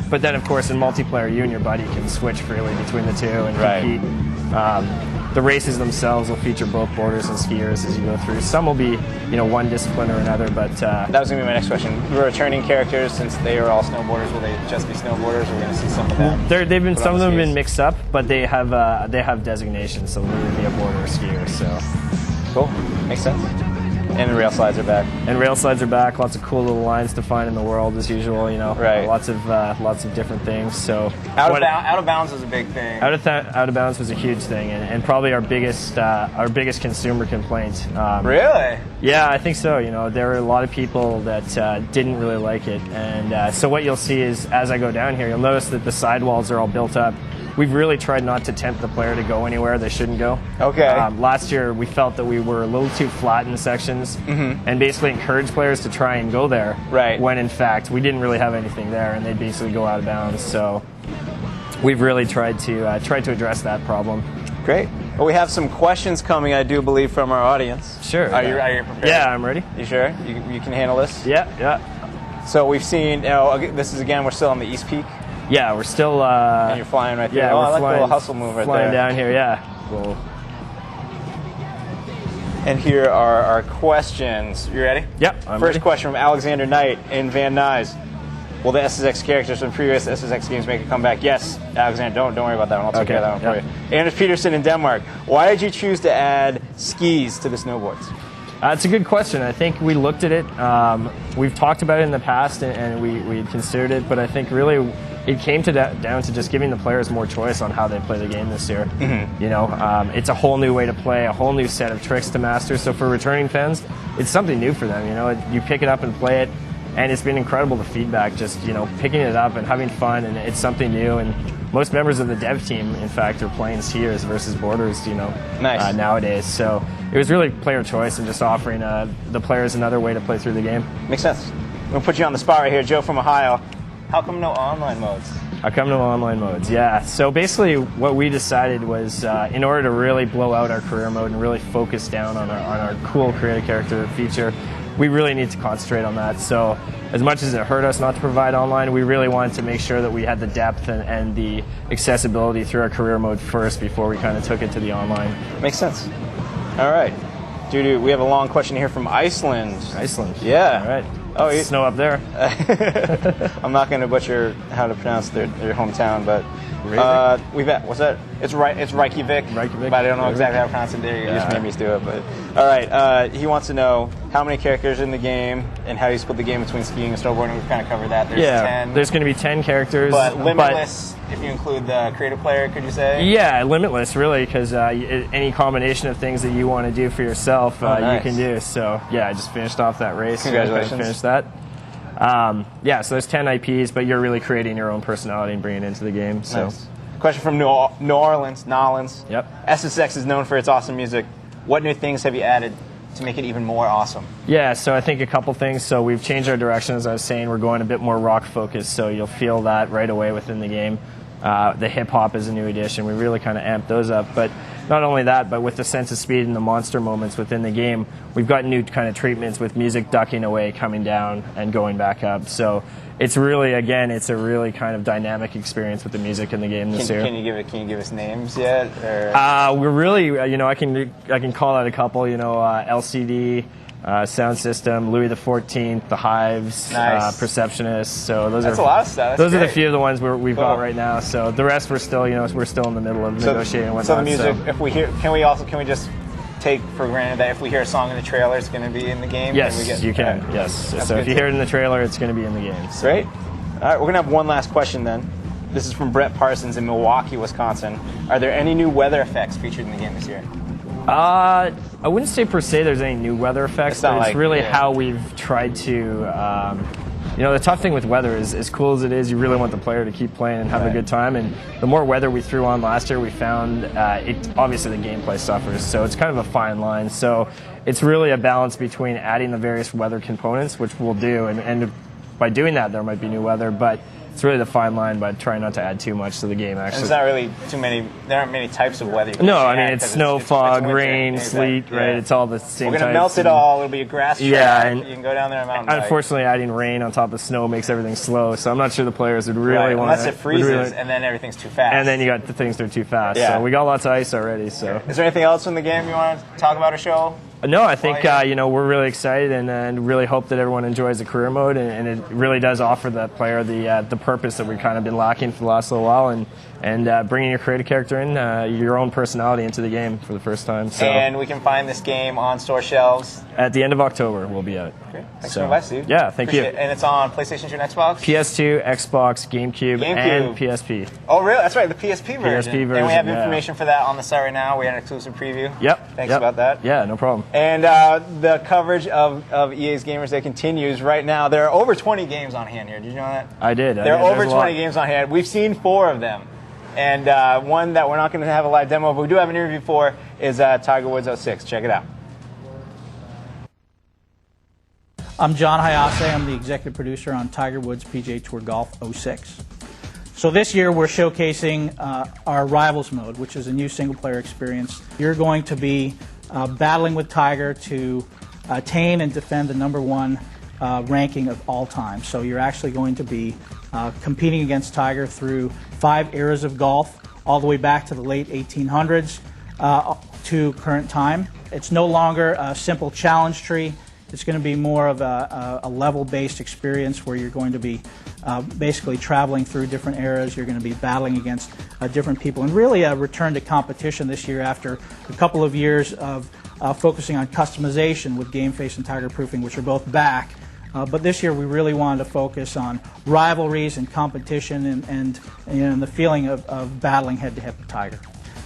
But then, of course, in multiplayer, you and your buddy can switch freely between the two and compete. The races themselves will feature both boarders and skiers as you go through. Some will be, one discipline or another, but... that was going to be my next question. The returning characters, since they are all snowboarders, will they just be snowboarders, or are we going to see some of them? Some of them have been mixed up, but they have designations, so they'll either be a boarder or skier, so... Cool. Makes sense. And the rail slides are back. And rail slides are back. Lots of cool little lines to find in the world, as usual. Right. Lots of different things. So out of bounds was a big thing. Out of bounds was a huge thing, and probably our biggest consumer complaint. Really? Yeah, I think so. There were a lot of people that didn't really like it, and so what you'll see is as I go down here, you'll notice that the sidewalls are all built up. We've really tried not to tempt the player to go anywhere they shouldn't go. Okay. Last year, we felt that we were a little too flat in the sections and basically encouraged players to try and go there. Right. When in fact, we didn't really have anything there, and they'd basically go out of bounds. So we've really tried to address that problem. Great. Well, we have some questions coming, I do believe, from our audience. Sure. Are you prepared? Yeah, I'm ready. You sure? You can handle this? Yeah. So we've seen, this is again, we're still on the East Peak. Yeah, we're still... and you're flying right there. Yeah, I like the little hustle move right flying there. Flying down here, yeah. Cool. And here are our questions. You ready? Yep, I'm First ready. question from Alexander Knight in Van Nuys. Will the SSX characters from previous SSX games make a comeback? Yes, Alexander, don't worry about that one. I'll take care of that one for you. Anders Peterson in Denmark. Why did you choose to add skis to the snowboards? It's a good question. I think we looked at it. We've talked about it in the past, and we considered it, but I think really it came down to just giving the players more choice on how they play the game this year. It's a whole new way to play, a whole new set of tricks to master. So for returning fans, it's something new for them. You pick it up and play it, and it's been incredible, the feedback, just picking it up and having fun, and it's something new. And most members of the dev team, in fact, are playing skiers versus boarders, nice. Nowadays. So it was really player choice and just offering the players another way to play through the game. Makes sense. I'm going to put you on the spot right here. Joe from Ohio. How come no online modes? How come no online modes? Yeah. So basically what we decided was in order to really blow out our career mode and really focus down on our cool creative character feature, we really need to concentrate on that. So as much as it hurt us not to provide online, we really wanted to make sure that we had the depth and the accessibility through our career mode first before we kind of took it to the online. Makes sense. All right. We have a long question here from Iceland. Iceland. Yeah. All right. Oh, snow up there. I'm not going to butcher how to pronounce their hometown, but we've had, what's that? It's Reykjavik. Reykjavik. But I don't know exactly how to pronounce it. You just made me do it. But all right. He wants to know, how many characters in the game, and how you split the game between skiing and snowboarding. We've kind of covered that. There's 10. There's going to be 10 characters. But limitless, if you include the creative player, could you say? Yeah, limitless, really, because any combination of things that you want to do for yourself, nice. you can do. So, yeah, I just finished off that race. Congratulations. Finished that. So there's 10 IPs, but you're really creating your own personality and bringing it into the game. So. Nice. Question from New Orleans, Nolans. Yep. SSX is known for its awesome music. What new things have you added to make it even more awesome? Yeah, so I think a couple things. So we've changed our direction, as I was saying. We're going a bit more rock focused, so you'll feel that right away within the game. The hip hop is a new addition. We really kind of amped those up. But not only that, but with the sense of speed and the monster moments within the game, we've got new kind of treatments with music ducking away, coming down, and going back up. So it's really, again, it's a really kind of dynamic experience with the music in the game this year. Can you give us names yet? Or? We're really, I can call out a couple. LCD. Sound System, Louis XIV, The Hives, nice. Perceptionists. So that's a lot of stuff. Those are the few of the ones we've got right now. So the rest we're still, we're still in the middle of negotiating and whatnot. So the music, if we hear, can we just take for granted that if we hear a song in the trailer, it's going to be in the game? Yes, you can. Yes. So if you hear it in the trailer, it's going to be in the game. So. Great. All right, we're going to have one last question then. This is from Brett Parsons in Milwaukee, Wisconsin. Are there any new weather effects featured in the game this year? I wouldn't say per se there's any new weather effects, but it's really how we've tried to, the tough thing with weather is, as cool as it is, you really want the player to keep playing and have a good time. And the more weather we threw on last year, we found obviously the gameplay suffers. So it's kind of a fine line. So it's really a balance between adding the various weather components, which we'll do, and by doing that, there might be new weather, but it's really the fine line by trying not to add too much to the game, actually. And there's not really too many, there aren't many types of weather. No, I mean, it's snow, fog, rain, sleet, right? It's all the same types. We're going to melt it all. It'll be a grass track. Yeah, and you can go down there and mountain bike. Unfortunately, adding rain on top of snow makes everything slow, so I'm not sure the players would really want to. Unless it freezes and then everything's too fast. And then you got the things that are too fast. Yeah. So we got lots of ice already. So. Is there anything else in the game you want to talk about or show? No, I think we're really excited and really hope that everyone enjoys the career mode, and it really does offer the player the purpose that we've kind of been lacking for the last little while, and bringing your creative character in, your own personality into the game for the first time. So. And we can find this game on store shelves at the end of October. We'll be out. Great. Thanks for inviting, Steve. Yeah, thank you. And it's on PlayStation 2 and Xbox? PS2, Xbox, GameCube, and PSP. Oh, really? That's right, the PSP version. PSP version. And we have information for that on the site right now. We had an exclusive preview. Yep. Thanks about that. Yeah, no problem. And the coverage of EA's Gamers Day continues right now. There are over 20 games on hand here. Did you know that? I did. There are over 20 games on hand. We've seen 4 of them. And one that we're not going to have a live demo, but we do have an interview for, is Tiger Woods 06. Check it out. I'm John Hayase. I'm the executive producer on Tiger Woods PGA Tour Golf 06. So this year we're showcasing our Rivals mode, which is a new single-player experience. You're going to be battling with Tiger to attain and defend the #1 ranking of all time. So you're actually going to be competing against Tiger through 5 eras of golf, all the way back to the late 1800s to current time. It's no longer a simple challenge tree. It's going to be more of a level-based experience where you're going to be basically traveling through different eras. You're going to be battling against different people, and really a return to competition this year after a couple of years of focusing on customization with Game Face and Tiger Proofing, which are both back. But this year we really wanted to focus on rivalries and competition and the feeling of battling head-to-head with Tiger.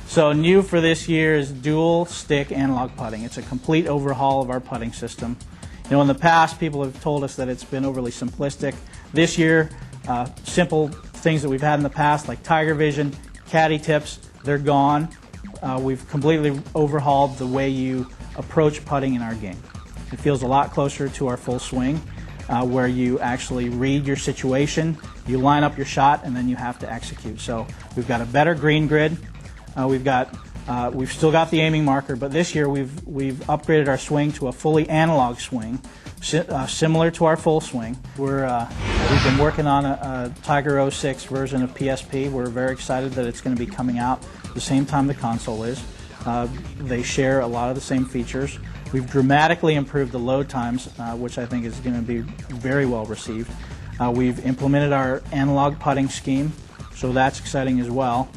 So new for this year is dual stick analog putting. It's a complete overhaul of our putting system. In the past, people have told us that it's been overly simplistic. This year, simple things that we've had in the past, like Tiger Vision, caddy tips, they're gone. We've completely overhauled the way you approach putting in our game. It feels a lot closer to our full swing, where you actually read your situation, you line up your shot, and then you have to execute. So we've got a better green grid. We've still got the aiming marker, but this year we've upgraded our swing to a fully analog swing, similar to our full swing. We've been working on a Tiger 06 version of PSP. We're very excited that it's going to be coming out the same time the console is. They share a lot of the same features. We've dramatically improved the load times, which I think is going to be very well received. We've implemented our analog putting scheme, so that's exciting as well.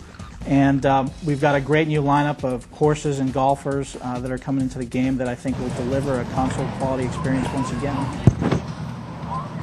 And we've got a great new lineup of horses and golfers that are coming into the game that I think will deliver a console quality experience once again.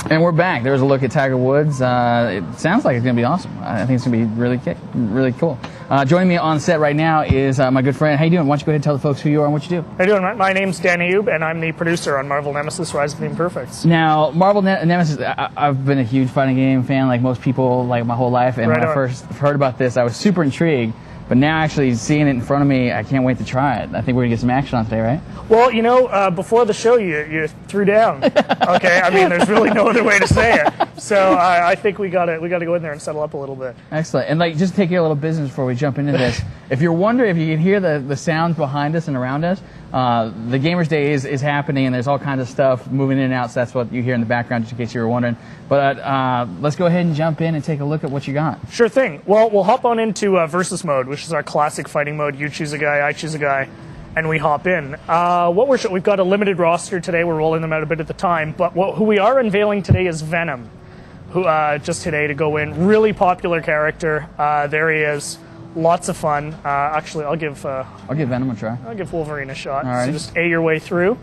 And we're back. There's a look at Tiger Woods. It sounds like it's going to be awesome. I think it's going to be really cool. Joining me on set right now is my good friend. How you doing? Why don't you go ahead and tell the folks who you are and what you do? How you doing? My name's Dan Ayub, and I'm the producer on Marvel Nemesis: Rise of the Imperfects. Now, Marvel Nemesis, I've been a huge fighting game fan, like most people, like my whole life. And when I first heard about this, I was super intrigued. But now actually seeing it in front of me, I can't wait to try it. I think we're going to get some action on today, right? Well, you know, before the show, you threw down. Okay, I mean, there's really no other way to say it. So I think we got to go in there and settle up a little bit. Excellent. And like, just take care of a little business before we jump into this. If you're wondering, if you can hear the sounds behind us and around us, the Gamers Day is happening, and there's all kinds of stuff moving in and out. So that's what you hear in the background, just in case you were wondering. But let's go ahead and jump in and take a look at what you got. Sure thing. Well, we'll hop on into Versus Mode, which is our classic fighting mode. You choose a guy, I choose a guy, and we hop in. We've got a limited roster today. We're rolling them out a bit at the time. But who we are unveiling today is Venom, who just today to go in. Really popular character. There he is. Lots of fun. Actually, I'll give Venom a try. I'll give Wolverine a shot. Alrighty. So just A your way through.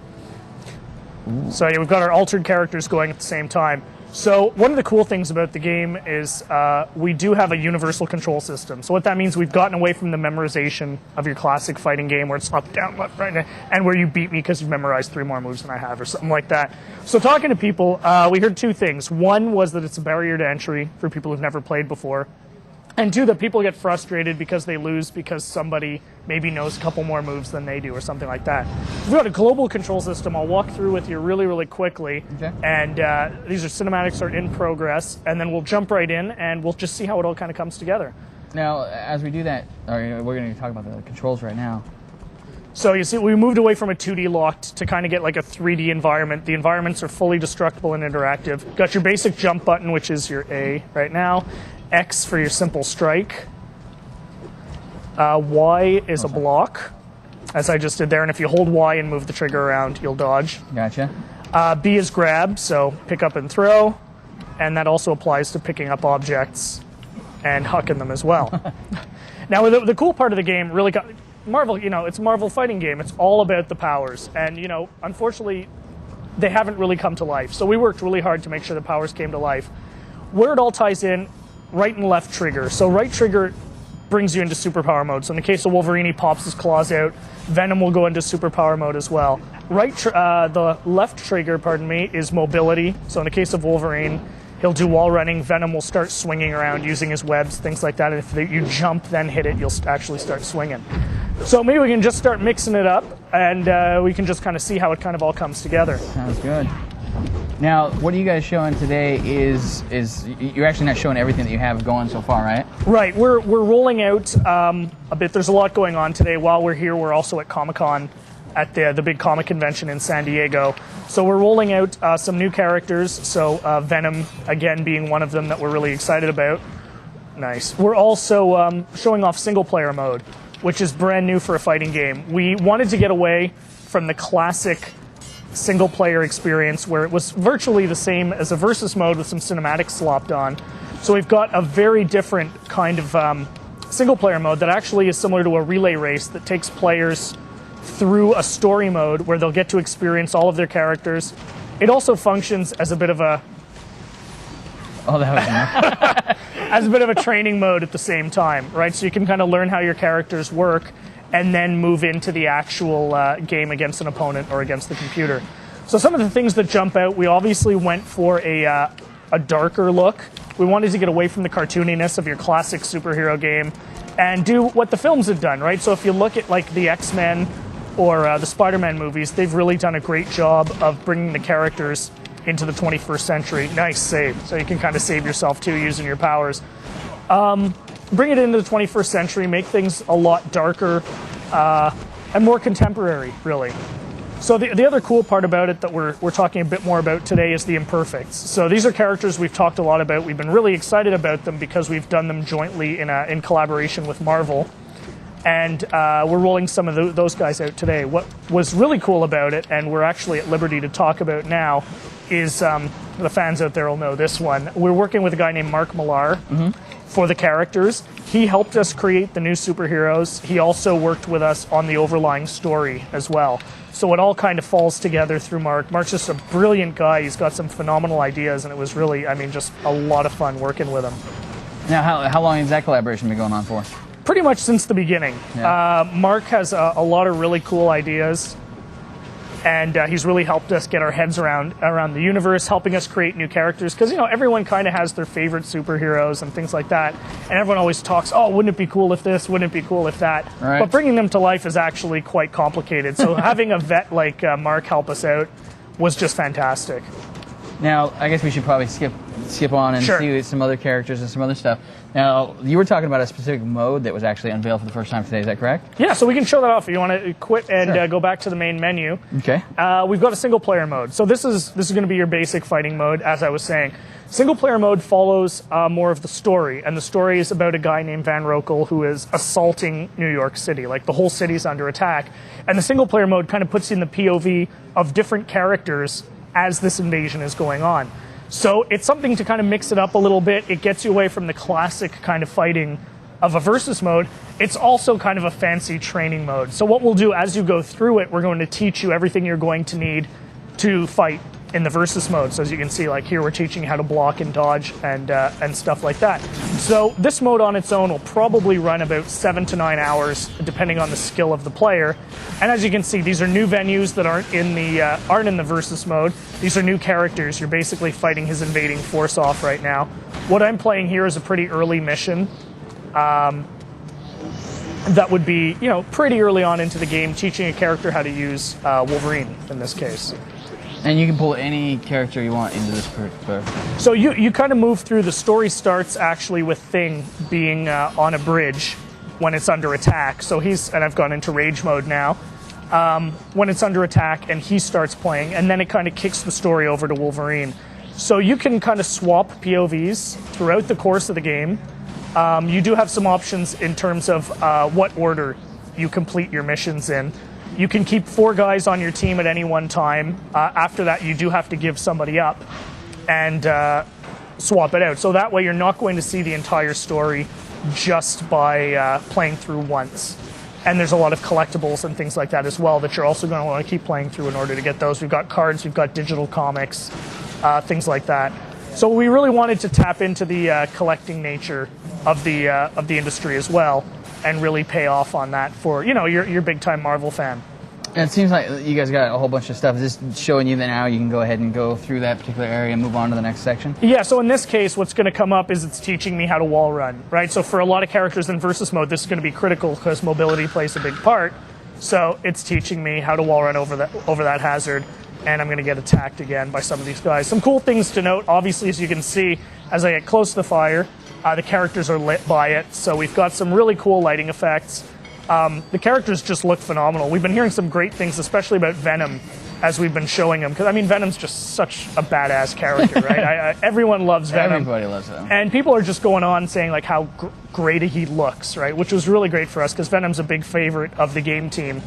Ooh. So yeah, we've got our altered characters going at the same time. So one of the cool things about the game is we do have a universal control system. So what that means, we've gotten away from the memorization of your classic fighting game where it's up, down, left, right, and where you beat me because you've memorized 3 more moves than I have or something like that. So talking to people, we heard 2 things. One was that it's a barrier to entry for people who've never played before. And 2, that people get frustrated because they lose because somebody maybe knows a couple more moves than they do or something like that. We've got a global control system I'll walk through with you really quickly. Okay. And these are cinematics are in progress, and then we'll jump right in and we'll just see how it all kind of comes together. Now, as we do that, we're going to talk about the controls right now. So you see, we moved away from a 2D locked to kind of get like a 3D environment. The environments are fully destructible and interactive. Got your basic jump button, which is your A right now. X for your simple strike. Y is a block, as I just did there. And if you hold Y and move the trigger around, you'll dodge. Gotcha. B is grab, so pick up and throw. And that also applies to picking up objects and hucking them as well. Now, the cool part of the game really got... Marvel, it's a Marvel fighting game. It's all about the powers. And, unfortunately, they haven't really come to life. So we worked really hard to make sure the powers came to life. Where it all ties in, right and left trigger. So right trigger brings you into superpower mode. So in the case of Wolverine, he pops his claws out. Venom will go into superpower mode as well. The left trigger, is mobility. So in the case of Wolverine, he'll do wall running. Venom will start swinging around using his webs, things like that. And if you jump, then hit it, you'll actually start swinging. So maybe we can just start mixing it up, and we can just kind of see how it kind of all comes together. Sounds good. Now, what are you guys showing today is you're actually not showing everything that you have going so far, right? Right. We're rolling out a bit. There's a lot going on today. While we're here, we're also at Comic-Con at the big comic convention in San Diego. So we're rolling out some new characters. So Venom, again, being one of them that we're really excited about. Nice. We're also showing off single-player mode, which is brand new for a fighting game. We wanted to get away from the classic single-player experience where it was virtually the same as a versus mode with some cinematics slopped on. So we've got a very different kind of single-player mode that actually is similar to a relay race that takes players through a story mode where they'll get to experience all of their characters. It also functions as a bit of a as a bit of a training mode at the same time, right? So you can kind of learn how your characters work and then move into the actual game against an opponent or against the computer. So some of the things that jump out, we obviously went for a darker look. We wanted to get away from the cartooniness of your classic superhero game and do what the films have done, right? So if you look at like the X-Men or the Spider-Man movies, they've really done a great job of bringing the characters into the 21st century. Nice save. So you can kind of save yourself too using your powers. Bring it into the 21st century, make things a lot darker and more contemporary, really. So the other cool part about it that we're talking a bit more about today is the imperfects. So these are characters we've talked a lot about. We've been really excited about them because we've done them jointly in collaboration with Marvel. And we're rolling some of those guys out today. What was really cool about it, and we're actually at liberty to talk about now, is the fans out there will know this one. We're working with a guy named Mark Millar for the characters. He helped us create the new superheroes. He also worked with us on the overlying story as well. So it all kind of falls together through Mark. Mark's just a brilliant guy. He's got some phenomenal ideas, and it was really, I mean, just a lot of fun working with him. Now, how long has that collaboration been going on for? Pretty much since the beginning. Yeah. Mark has a lot of really cool ideas, and he's really helped us get our heads around the universe, helping us create new characters. Because, you know, everyone kind of has their favorite superheroes and things like that. And everyone always talks, oh, wouldn't it be cool if this? Wouldn't it be cool if that? Right. But bringing them to life is actually quite complicated. So having a vet like Mark help us out was just fantastic. Now, I guess we should probably skip on and Sure. see some other characters and some other stuff. Now, you were talking about a specific mode that was actually unveiled for the first time today. Is that correct? Yeah, so we can show that off. If you want to quit and Sure. go back to the main menu. Okay. We've got a single player mode. So this is going to be your basic fighting mode, as I was saying. Single player mode follows more of the story, and the story is about a guy named Van Rokel who is assaulting New York City. Like, the whole city's under attack. And the single player mode kind of puts you in the POV of different characters as this invasion is going on. So it's something to kind of mix it up a little bit. It gets you away from the classic kind of fighting of a versus mode. It's also kind of a fancy training mode. So what we'll do as you go through it, we're going to teach you everything you're going to need to fight in the versus mode. So as you can see, like here, we're teaching you how to block and dodge and stuff like that. So this mode on its own will probably run about 7 to 9 hours, depending on the skill of the player. And as you can see, these are new venues that aren't in the versus mode. These are new characters. You're basically fighting his invading force off right now. What I'm playing here is a pretty early mission. That would be, you know, pretty early on into the game, teaching a character how to use Wolverine in this case. And you can pull any character you want into this particular. So you kind of move through. The story starts actually with Thing being on a bridge when it's under attack. So and I've gone into rage mode now. When it's under attack and he starts playing, and then it kind of kicks the story over to Wolverine. So you can kind of swap POVs throughout the course of the game. You do have some options in terms of what order you complete your missions in. You can keep 4 guys on your team at any one time. After that, you do have to give somebody up and swap it out. So that way you're not going to see the entire story just by playing through once. And there's a lot of collectibles and things like that as well that you're also going to want to keep playing through in order to get those. We've got cards, we've got digital comics, things like that. So we really wanted to tap into the collecting nature of the industry as well, and really pay off on that for, you know, your big time Marvel fan. And it seems like you guys got a whole bunch of stuff. Is this showing you that now you can go ahead and go through that particular area and move on to the next section? Yeah, so in this case, what's going to come up is it's teaching me how to wall run, right? So for a lot of characters in versus mode, this is going to be critical because mobility plays a big part. So it's teaching me how to wall run over that hazard, and I'm going to get attacked again by some of these guys. Some cool things to note, obviously, as you can see, as I get close to the fire, the characters are lit by it, so we've got some really cool lighting effects. The characters just look phenomenal. We've been hearing some great things, especially about Venom, as we've been showing him. Because, I mean, Venom's just such a badass character, right? Everyone loves Venom. Everybody loves Venom. And people are just going on saying, like, how great he looks, right? Which was really great for us, because Venom's a big favorite of the game team.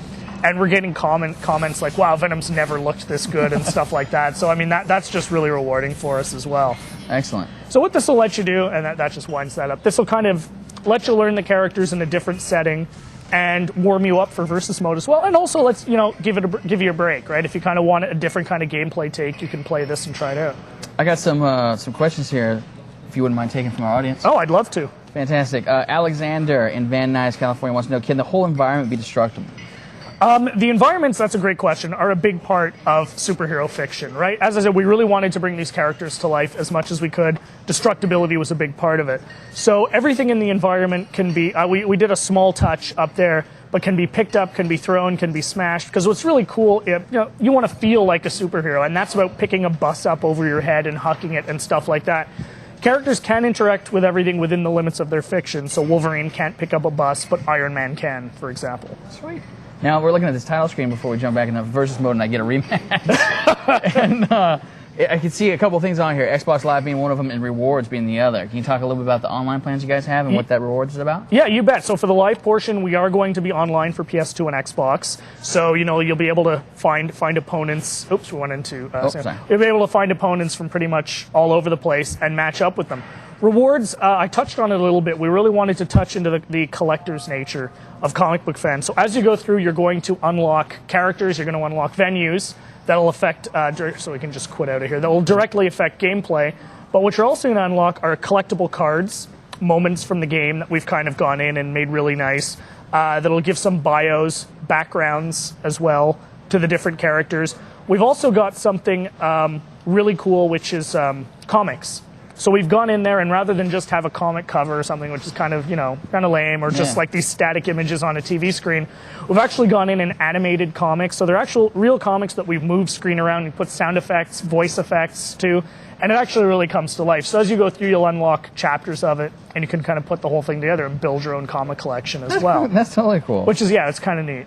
And we're getting comments like, wow, Venom's never looked this good and stuff like that. So, I mean, that's just really rewarding for us as well. Excellent. So what this will let you do, and that just winds that up, this will kind of let you learn the characters in a different setting and warm you up for versus mode as well. And also, let's, you know, give you a break, right? If you kind of want a different kind of gameplay take, you can play this and try it out. I got some questions here, if you wouldn't mind taking from our audience. Oh, I'd love to. Fantastic. Alexander in Van Nuys, California wants to know, can the whole environment be destructible? The environments, that's a great question, are a big part of superhero fiction, right? As I said, we really wanted to bring these characters to life as much as we could. Destructibility was a big part of it. So everything in the environment can be, we did a small touch up there, but can be picked up, can be thrown, can be smashed. Because what's really cool, you want to feel like a superhero, and that's about picking a bus up over your head and hucking it and stuff like that. Characters can interact with everything within the limits of their fiction, so Wolverine can't pick up a bus, but Iron Man can, for example. Sweet. Now, we're looking at this title screen before we jump back into versus mode and I get a rematch. And I can see a couple things on here, Xbox Live being one of them and rewards being the other. Can you talk a little bit about the online plans you guys have and what that rewards is about? Yeah, you bet. So for the live portion, we are going to be online for PS2 and Xbox. So, you know, you'll be able to find opponents. Oops, we went into... You'll be able to find opponents from pretty much all over the place and match up with them. Rewards, I touched on it a little bit. We really wanted to touch into the collector's nature of comic book fans. So as you go through, you're going to unlock characters, you're going to unlock venues that'll affect, so we can just quit out of here, that will directly affect gameplay. But what you're also going to unlock are collectible cards, moments from the game that we've kind of gone in and made really nice, that'll give some bios, backgrounds as well to the different characters. We've also got something really cool, which is comics. So we've gone in there, and rather than just have a comic cover or something, which is kind of lame, or just like these static images on a TV screen, we've actually gone in and animated comics. So they're actual real comics that we've moved screen around and put sound effects, voice effects to, and it actually really comes to life. So as you go through, you'll unlock chapters of it, and you can kind of put the whole thing together and build your own comic collection as well. That's totally cool. Which is, it's kind of neat.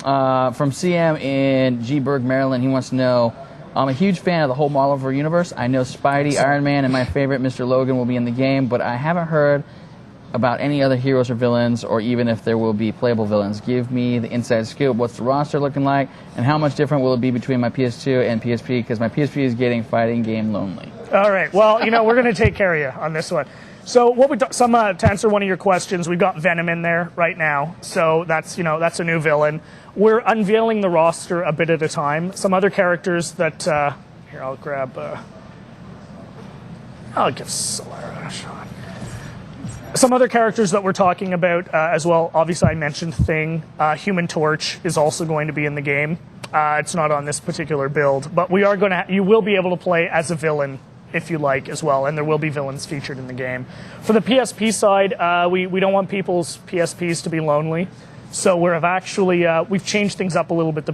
From CM in G. Burg, Maryland, he wants to know, I'm a huge fan of the whole Marvel universe. I know Spidey, Iron Man, and my favorite, Mr. Logan, will be in the game, but I haven't heard about any other heroes or villains, or even if there will be playable villains. Give me the inside scoop. What's the roster looking like, and how much different will it be between my PS2 and PSP, because my PSP is getting fighting game lonely. All right. Well, we're going to take care of you on this one. So to answer one of your questions, we've got Venom in there right now. So that's a new villain. We're unveiling the roster a bit at a time. Some other characters that here I'll grab. I'll give Solara a shot. Some other characters that we're talking about as well. Obviously, I mentioned Thing. Human Torch is also going to be in the game. It's not on this particular build, but you will be able to play as a villain if you like as well, and there will be villains featured in the game. For the PSP side, we don't want people's PSPs to be lonely, so we've changed things up a little bit. The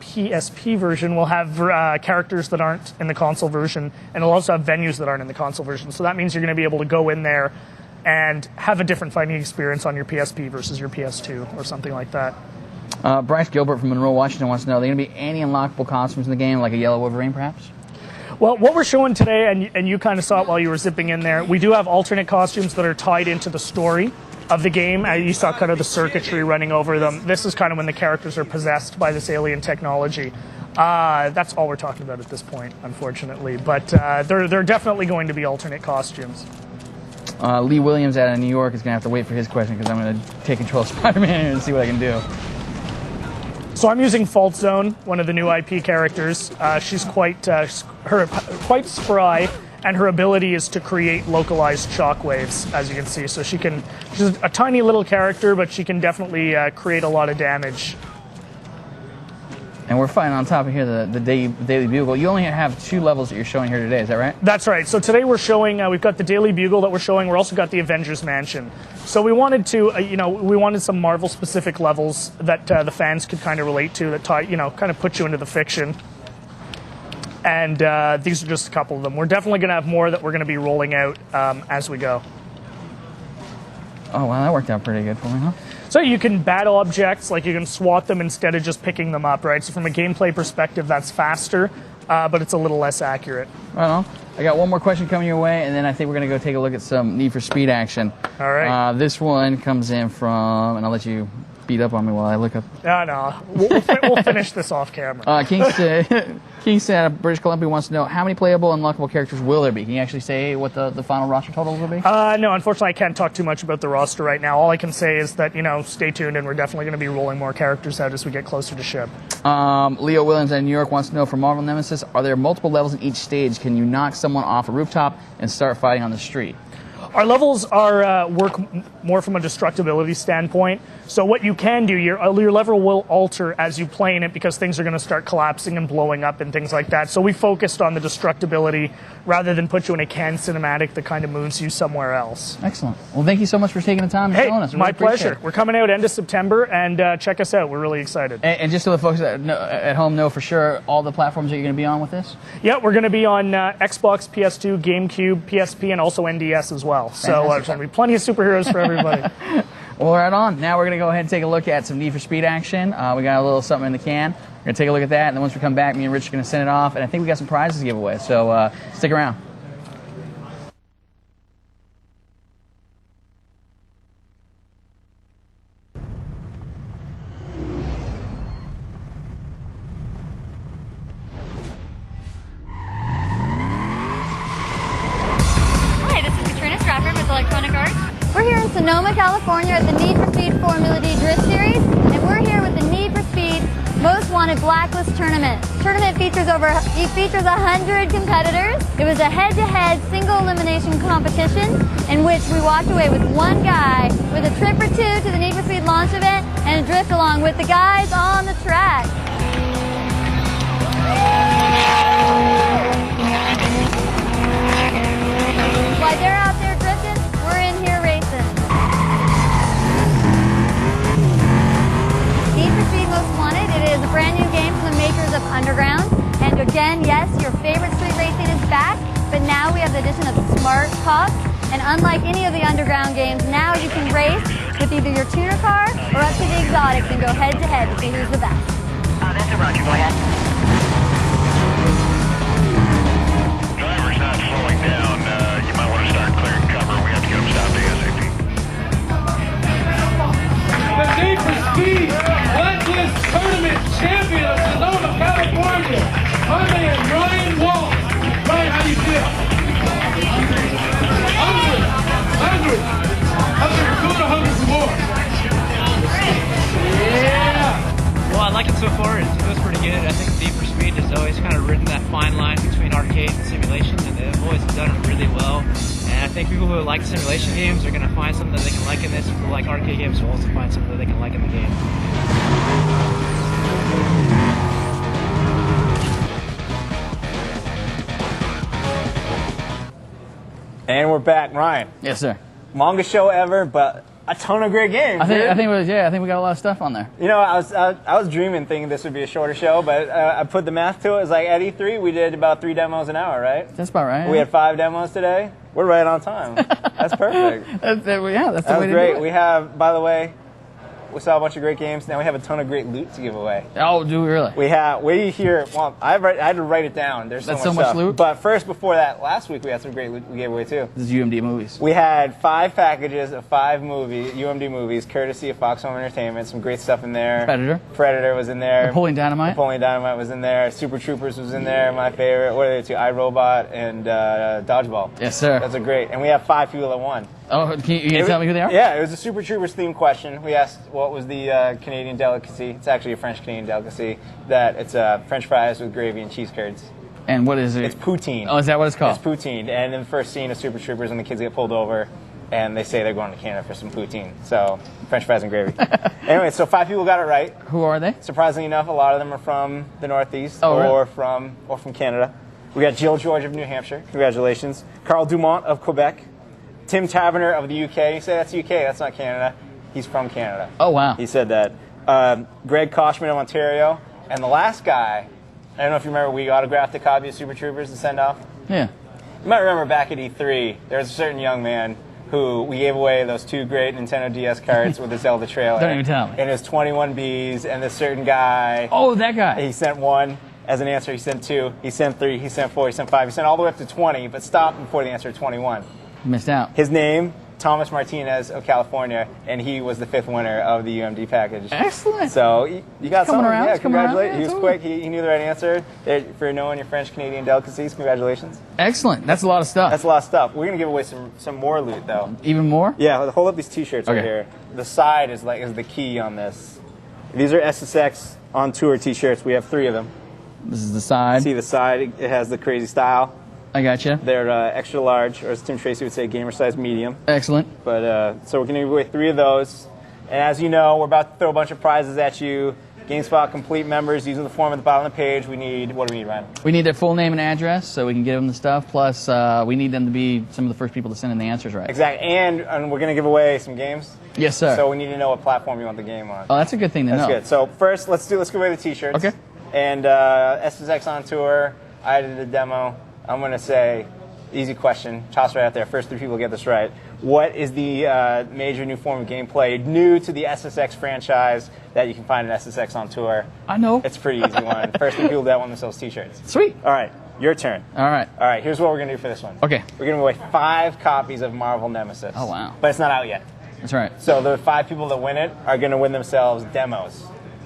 PSP version will have characters that aren't in the console version, and it'll also have venues that aren't in the console version. So that means you're going to be able to go in there and have a different fighting experience on your PSP versus your PS2 or something like that. Bryce Gilbert from Monroe, Washington wants to know, are there going to be any unlockable costumes in the game, like a Yellow Wolverine, perhaps? Well, what we're showing today, and you kind of saw it while you were zipping in there, we do have alternate costumes that are tied into the story of the game. You saw kind of the circuitry running over them. This is kind of when the characters are possessed by this alien technology. That's all we're talking about at this point, unfortunately. But they're definitely going to be alternate costumes. Lee Williams out of New York is going to have to wait for his question, because I'm going to take control of Spider-Man and see what I can do. So I'm using Fault Zone, one of the new IP characters. She's quite spry, and her ability is to create localized shockwaves, as you can see. So she's a tiny little character, but she can definitely create a lot of damage. And we're fighting on top of here the Daily Bugle. You only have 2 levels that you're showing here today, is that right? That's right. So today we're showing, we've got the Daily Bugle that we're showing. We're also got the Avengers Mansion. So we wanted to, we wanted some Marvel-specific levels that the fans could kind of relate to, that kind of put you into the fiction. And these are just a couple of them. We're definitely going to have more that we're going to be rolling out as we go. Oh, wow, that worked out pretty good for me, huh? So you can bat objects, like you can swat them instead of just picking them up, right? So from a gameplay perspective, that's faster, but it's a little less accurate. Right on. I got one more question coming your way, and then I think we're going to go take a look at some Need for Speed action. All right. This one comes in from, and I'll let you beat up on me while I look up. No. We'll finish this off camera. Kingston, British Columbia wants to know, how many playable unlockable characters will there be? Can you actually say what the final roster totals will be? No, unfortunately, I can't talk too much about the roster right now. All I can say is that, stay tuned, and we're definitely going to be rolling more characters out as we get closer to ship. Leo Williams in New York wants to know, for Marvel Nemesis, are there multiple levels in each stage? Can you knock someone off a rooftop and start fighting on the street? Our levels are work more from a destructibility standpoint. So what you can do, your level will alter as you play in it, because things are going to start collapsing and blowing up and things like that. So we focused on the destructibility rather than put you in a canned cinematic that kind of moves you somewhere else. Excellent. Well, thank you so much for taking the time and showing us. Hey, my pleasure. We're coming out end of September, and check us out. We're really excited. And just to let folks at home know for sure, all the platforms that you're going to be on with this? Yeah, we're going to be on Xbox, PS2, GameCube, PSP, and also NDS as well. So there's going to be plenty of superheroes for everybody. Well, right on. Now we're going to go ahead and take a look at some Need for Speed action. We got a little something in the can. We're going to take a look at that, and then once we come back, me and Rich are going to send it off, and I think we got some prizes to give away, so stick around. Sonoma, California at the Need for Speed Formula D Drift Series, and we're here with the Need for Speed Most Wanted Blacklist Tournament. The tournament features 100 competitors. It was a head-to-head single elimination competition in which we walked away with one guy with a trip or two to the Need for Speed launch event and a drift along with the guys on the track. While they're out there drifting, we're in here racing. Need for Speed Most Wanted, it is a brand new game from the makers of Underground. And again, yes, your favorite street racing is back, but now we have the addition of Smart Cops. And unlike any of the Underground games, now you can race with either your tuner car or up to the exotics and go head to head to see who's the best. That's a Roger, go ahead. Driver's not slowing down. You might want to start clearing cover. We have to get them stopped ASAP. The Need for Speed Blacklist Tournament champion of Sonoma, California, my man Ryan Wall. Ryan, how do you feel? Hungry. Good or hungry for more? Yeah. Well, I like it so far. It feels pretty good. I think Need for Speed has always kind of ridden that fine line between arcade and simulation, and they've always done it really well. And I think people who like simulation games are going to find something that they can like in this. People who like arcade games will also find something that they can like in the game. And we're back, Ryan. Yes, sir. Longest show ever, but a ton of great games. I think it was. Yeah, I think we got a lot of stuff on there. You know, I was dreaming, thinking this would be a shorter show, but I put the math to it. It was like at E3, we did about 3 demos an hour, right? That's about right. We had 5 demos today. We're right on time. That's perfect. That's the way to great. do it. We have, by the way, we saw a bunch of great games. Now we have a ton of great loot to give away. Oh, do we really? We here. Well, I had to write it down. There's That's so much so much stuff. loot? But first, before that, last week we had some great loot we gave away too. This is UMD movies. We had 5 packages of 5 UMD movies, courtesy of Fox Home Entertainment. Some great stuff in there. Predator was in there. Napoleon Dynamite. Napoleon Dynamite was in there. Super Troopers was in there. My favorite. What are they two? iRobot and Dodgeball. Yes, sir. That's a great. And we have 5 people that won. Oh, can you tell me who they are? Yeah, it was a Super Troopers themed question. We asked what was the Canadian delicacy. It's actually a French Canadian delicacy. That it's French fries with gravy and cheese curds. And what is it? It's poutine. Oh, is that what it's called? It's poutine. And in the first scene of Super Troopers, when the kids get pulled over, and they say they're going to Canada for some poutine. So French fries and gravy. Anyway, so 5 people got it right. Who are they? Surprisingly enough, a lot of them are from the Northeast or from Canada. We got Jill George of New Hampshire. Congratulations. Carl Dumont of Quebec. Tim Taverner of the UK. You say that's UK, that's not Canada. He's from Canada. Oh, wow. He said that. Greg Koshman of Ontario. And the last guy, I don't know if you remember, we autographed a copy of Super Troopers to send off. Yeah. You might remember back at E3, there was a certain young man who we gave away those 2 great Nintendo DS cards with the Zelda trailer. Don't even tell me. And it was 21 Bs, and this certain guy. Oh, that guy. He sent 1 as an answer. He sent 2. He sent 3. He sent 4. He sent 5. He sent all the way up to 20, but stopped before the answer 21. Missed out. His name, Thomas Martinez of California, and he was the 5th winner of the UMD package. Excellent. So you got coming something. around. Yeah, It's coming around. congratulations. Yeah, He was quick. He knew the right answer. For knowing your French Canadian delicacies, congratulations. Excellent. That's a lot of stuff. That's a lot of stuff. We're gonna give away some more loot though. Even more? Yeah. Hold up these T-shirts right Okay. here. The side is the key on this. These are SSX on tour T-shirts. We have 3 of them. This is the side. See the side? It has the crazy style. I gotcha. They're extra large, or as Tim Tracy would say, gamer size medium. Excellent. But so we're going to give away 3 of those. And as you know, we're about to throw a bunch of prizes at you. GameSpot Complete members using the form at the bottom of the page. What do we need, Ryan? We need their full name and address so we can give them the stuff. Plus, we need them to be some of the first people to send in the answers right. Exactly. And we're going to give away some games. Yes, sir. So we need to know what platform you want the game on. Oh, that's a good thing to know. That's good. So first, let's give away the T-shirts. Okay. And SSX on tour. I did a demo. I'm going to say, easy question. Toss right out there. First 3 people get this right. What is the major new form of gameplay new to the SSX franchise that you can find in SSX on tour? I know. It's a pretty easy one. First 3 people that won themselves T-shirts. Sweet. All right. Your turn. All right. All right. Here's what we're going to do for this one. Okay. We're going to give away 5 copies of Marvel Nemesis. Oh, wow. But it's not out yet. That's right. So the 5 people that win it are going to win themselves demos.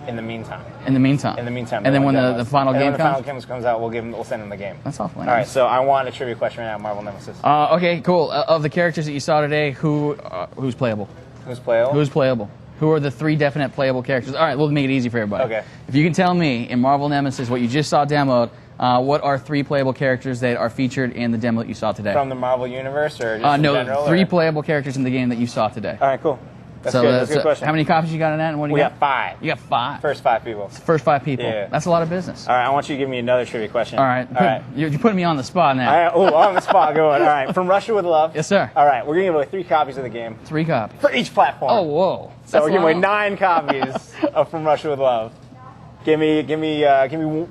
in the meantime. In the meantime. And then when the final game comes out, we'll send them the game. That's awful. All right, so I want a trivia question right now, Marvel Nemesis. Okay, cool. Of the characters that you saw today, who's playable? Who's playable? Who's playable? Who are the 3 definite playable characters? All right, we'll make it easy for everybody. Okay. If you can tell me in Marvel Nemesis what you just saw demoed, what are 3 playable characters that are featured in the demo that you saw today? From the Marvel universe, or just in no, general? 3 or? playable characters in the game that you saw today. All right, cool. That's good. That's a good question. How many copies you got in that, and what do you We got? got 5. You got 5. First 5 people. First 5 people. Yeah. That's a lot of business. All right, I want you to give me another trivia question. All right. You're putting me on the spot now. All right. Oh, on the spot. Going. All right. From Russia with Love. Yes, sir. All right. We're gonna give away 3 copies of the game. 3 copies for each platform. Oh, whoa. So we're giving away 9 copies of From Russia with Love. Give me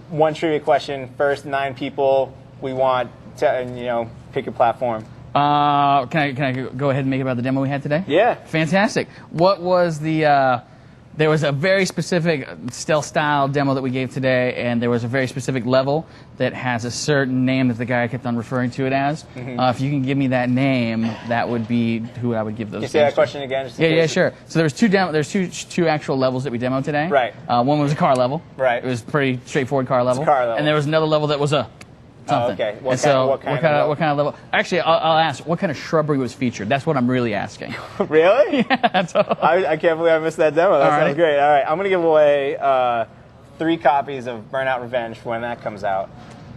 1 trivia question. First 9 people we want to pick a platform. Can I go ahead and make it about the demo we had today? Yeah. Fantastic. What was the? There was a very specific stealth style demo that we gave today, and there was a very specific level that has a certain name that the guy kept on referring to it as. If you can give me that name, that would be who I would give those. Can you say that question again? Yeah, sure. So there's two actual levels that we demoed today. Right. One was a car level. Right. It was pretty straightforward car level. It's a car level. And there was another level that was a something. Oh, okay. What kind of level? Actually, I'll ask, what kind of shrubbery was featured? That's what I'm really asking. Really? Yeah, that's all. I can't believe I missed that demo. That sounds great. All right, I'm going to give away 3 copies of Burnout Revenge when that comes out,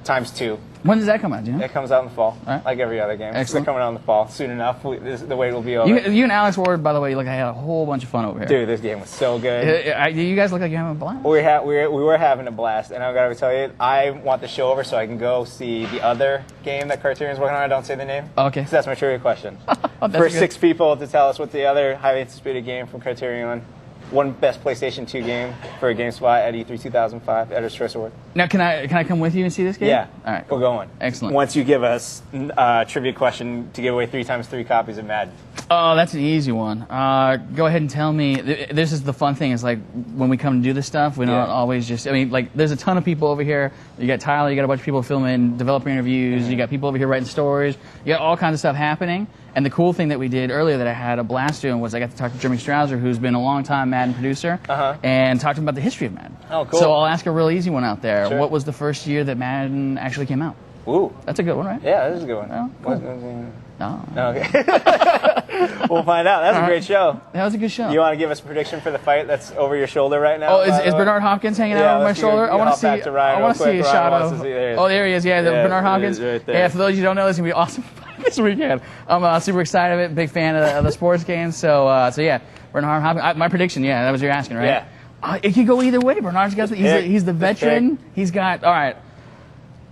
times 2. When does that come out, do you know? It comes out in the fall, like every other game. Excellent. They're coming out in the fall. Soon enough, the wait will be over. You and Alex Ward, by the way, I had a whole bunch of fun over here. Dude, this game was so good. You guys look like you're having a blast. We were having a blast, and I got to tell you, I want the show over so I can go see the other game that Criterion's working on. I don't say the name. Okay. So that's my trivia question. That's For good. 6 people to tell us what the other highly anticipated game from Criterion, one best PlayStation 2 game for a GameSpot at E3 2005, Editor's Choice Award. Now, can I come with you and see this game? Yeah. All right. We're going. Excellent. Once you give us a trivia question to give away 3 times 3 copies of Madden. Oh, that's an easy one. Go ahead and tell me. This is the fun thing. Is like when we come to do this stuff, we don't always just. I mean, like there's a ton of people over here. You got Tyler. You got a bunch of people filming, developer interviews. You got people over here writing stories. You got all kinds of stuff happening. And the cool thing that we did earlier that I had a blast doing was I got to talk to Jeremy Strouser, who's been a long-time Madden producer, and talk to him about the history of Madden. Oh, cool. So I'll ask a real easy one out there. Sure. What was the first year that Madden actually came out? Ooh. That's a good one, right? Yeah, that is a good one. Oh, cool. No. Okay. We'll find out. That's a great show. That was a good show. You want to give us a prediction for the fight that's over your shoulder right now? Oh, is Bernard Hopkins hanging out on my shoulder? I want to see. I want to see a shot of. Oh, there he is. Yeah, Bernard Hopkins. Right there. Yeah, for those of you who don't know, this is gonna be awesome this weekend. I'm super excited of it. Big fan of the sports games. So yeah, Bernard Hopkins. My prediction. Yeah, that was your asking, right? Yeah. It could go either way. Bernard's got. He's the veteran. He's got. All right.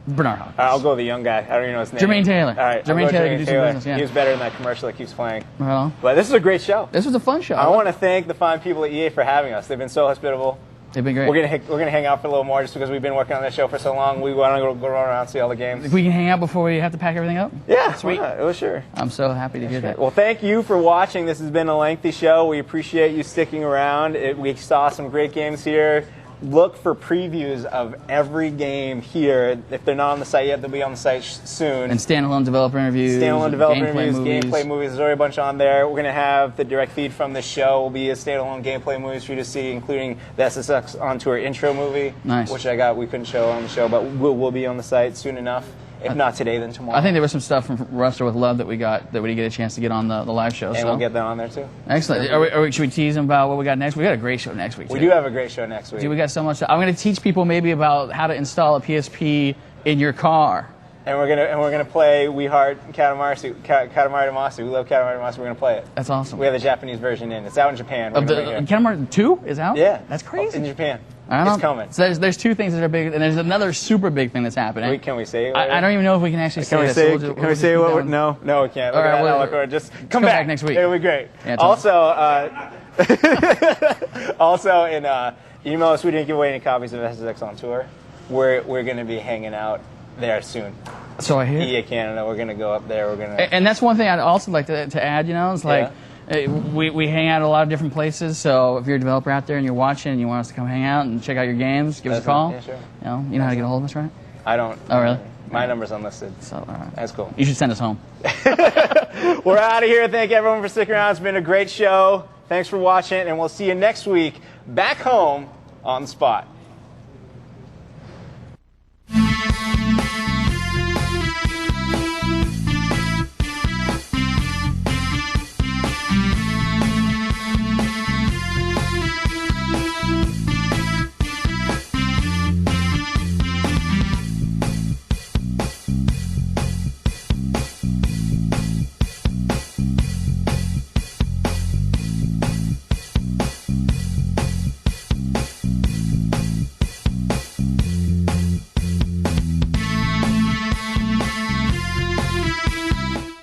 Bernard Hopkins. I'll go with the young guy. I don't even know his name. Jermaine Taylor. All right. Jermaine Taylor can do some business, yeah. He was better in that commercial that keeps playing. Well, but this is a great show. This was a fun show. I want to thank the fine people at EA for having us. They've been so hospitable. They've been great. We're gonna hang out for a little more just because we've been working on this show for so long. We want to go around and see all the games. If we can hang out before we have to pack everything up? Yeah, sweet. Oh, sure. I'm so happy to hear that. Well, thank you for watching. This has been a lengthy show. We appreciate you sticking around. We saw some great games here. Look for previews of every game here. If they're not on the site yet, they'll be on the site soon. And standalone developer interviews. Standalone developer gameplay interviews, gameplay movies. There's already a bunch on there. We're going to have the direct feed from this show. Will be a standalone gameplay movies for you to see, including the SSX On Tour intro movie, nice. Which we couldn't show on the show, but will be on the site soon enough. If not today, then tomorrow. I think there was some stuff from Ruster with Love that we didn't get a chance to get on the live show. And we'll get that on there too. Excellent. Should we tease them about what we got next? We got a great show next week. We do have a great show next week. Dude, we got so much. I'm going to teach people maybe about how to install a PSP in your car. And we're gonna play We Heart Katamari Damacy. We love Katamari Damacy. We're gonna play it. That's awesome. We have the Japanese version in. It's out in Japan. Katamari 2 is out? Yeah. That's crazy. In Japan. It's coming. So there's 2 things that are big, and there's another super big thing that's happening. Can we say it? I don't even know if we can actually say this. Can we say what? No, we can't. All right, just come back next week. It'll be great. Yeah, also in email us. We didn't give away any copies of SSX On Tour. We're going to be hanging out there soon. So I hear. EA Canada. We're going to go up there. And that's one thing I'd also like to add. It's like. We hang out at a lot of different places, so if you're a developer out there and you're watching and you want us to come hang out and check out your games, give us a call. Yeah, sure. You know how to get a hold of us, right? I don't. Oh, really? My number's unlisted. So, all right. That's cool. You should send us home. We're out of here. Thank everyone for sticking around. It's been a great show. Thanks for watching, and we'll see you next week back home on the spot.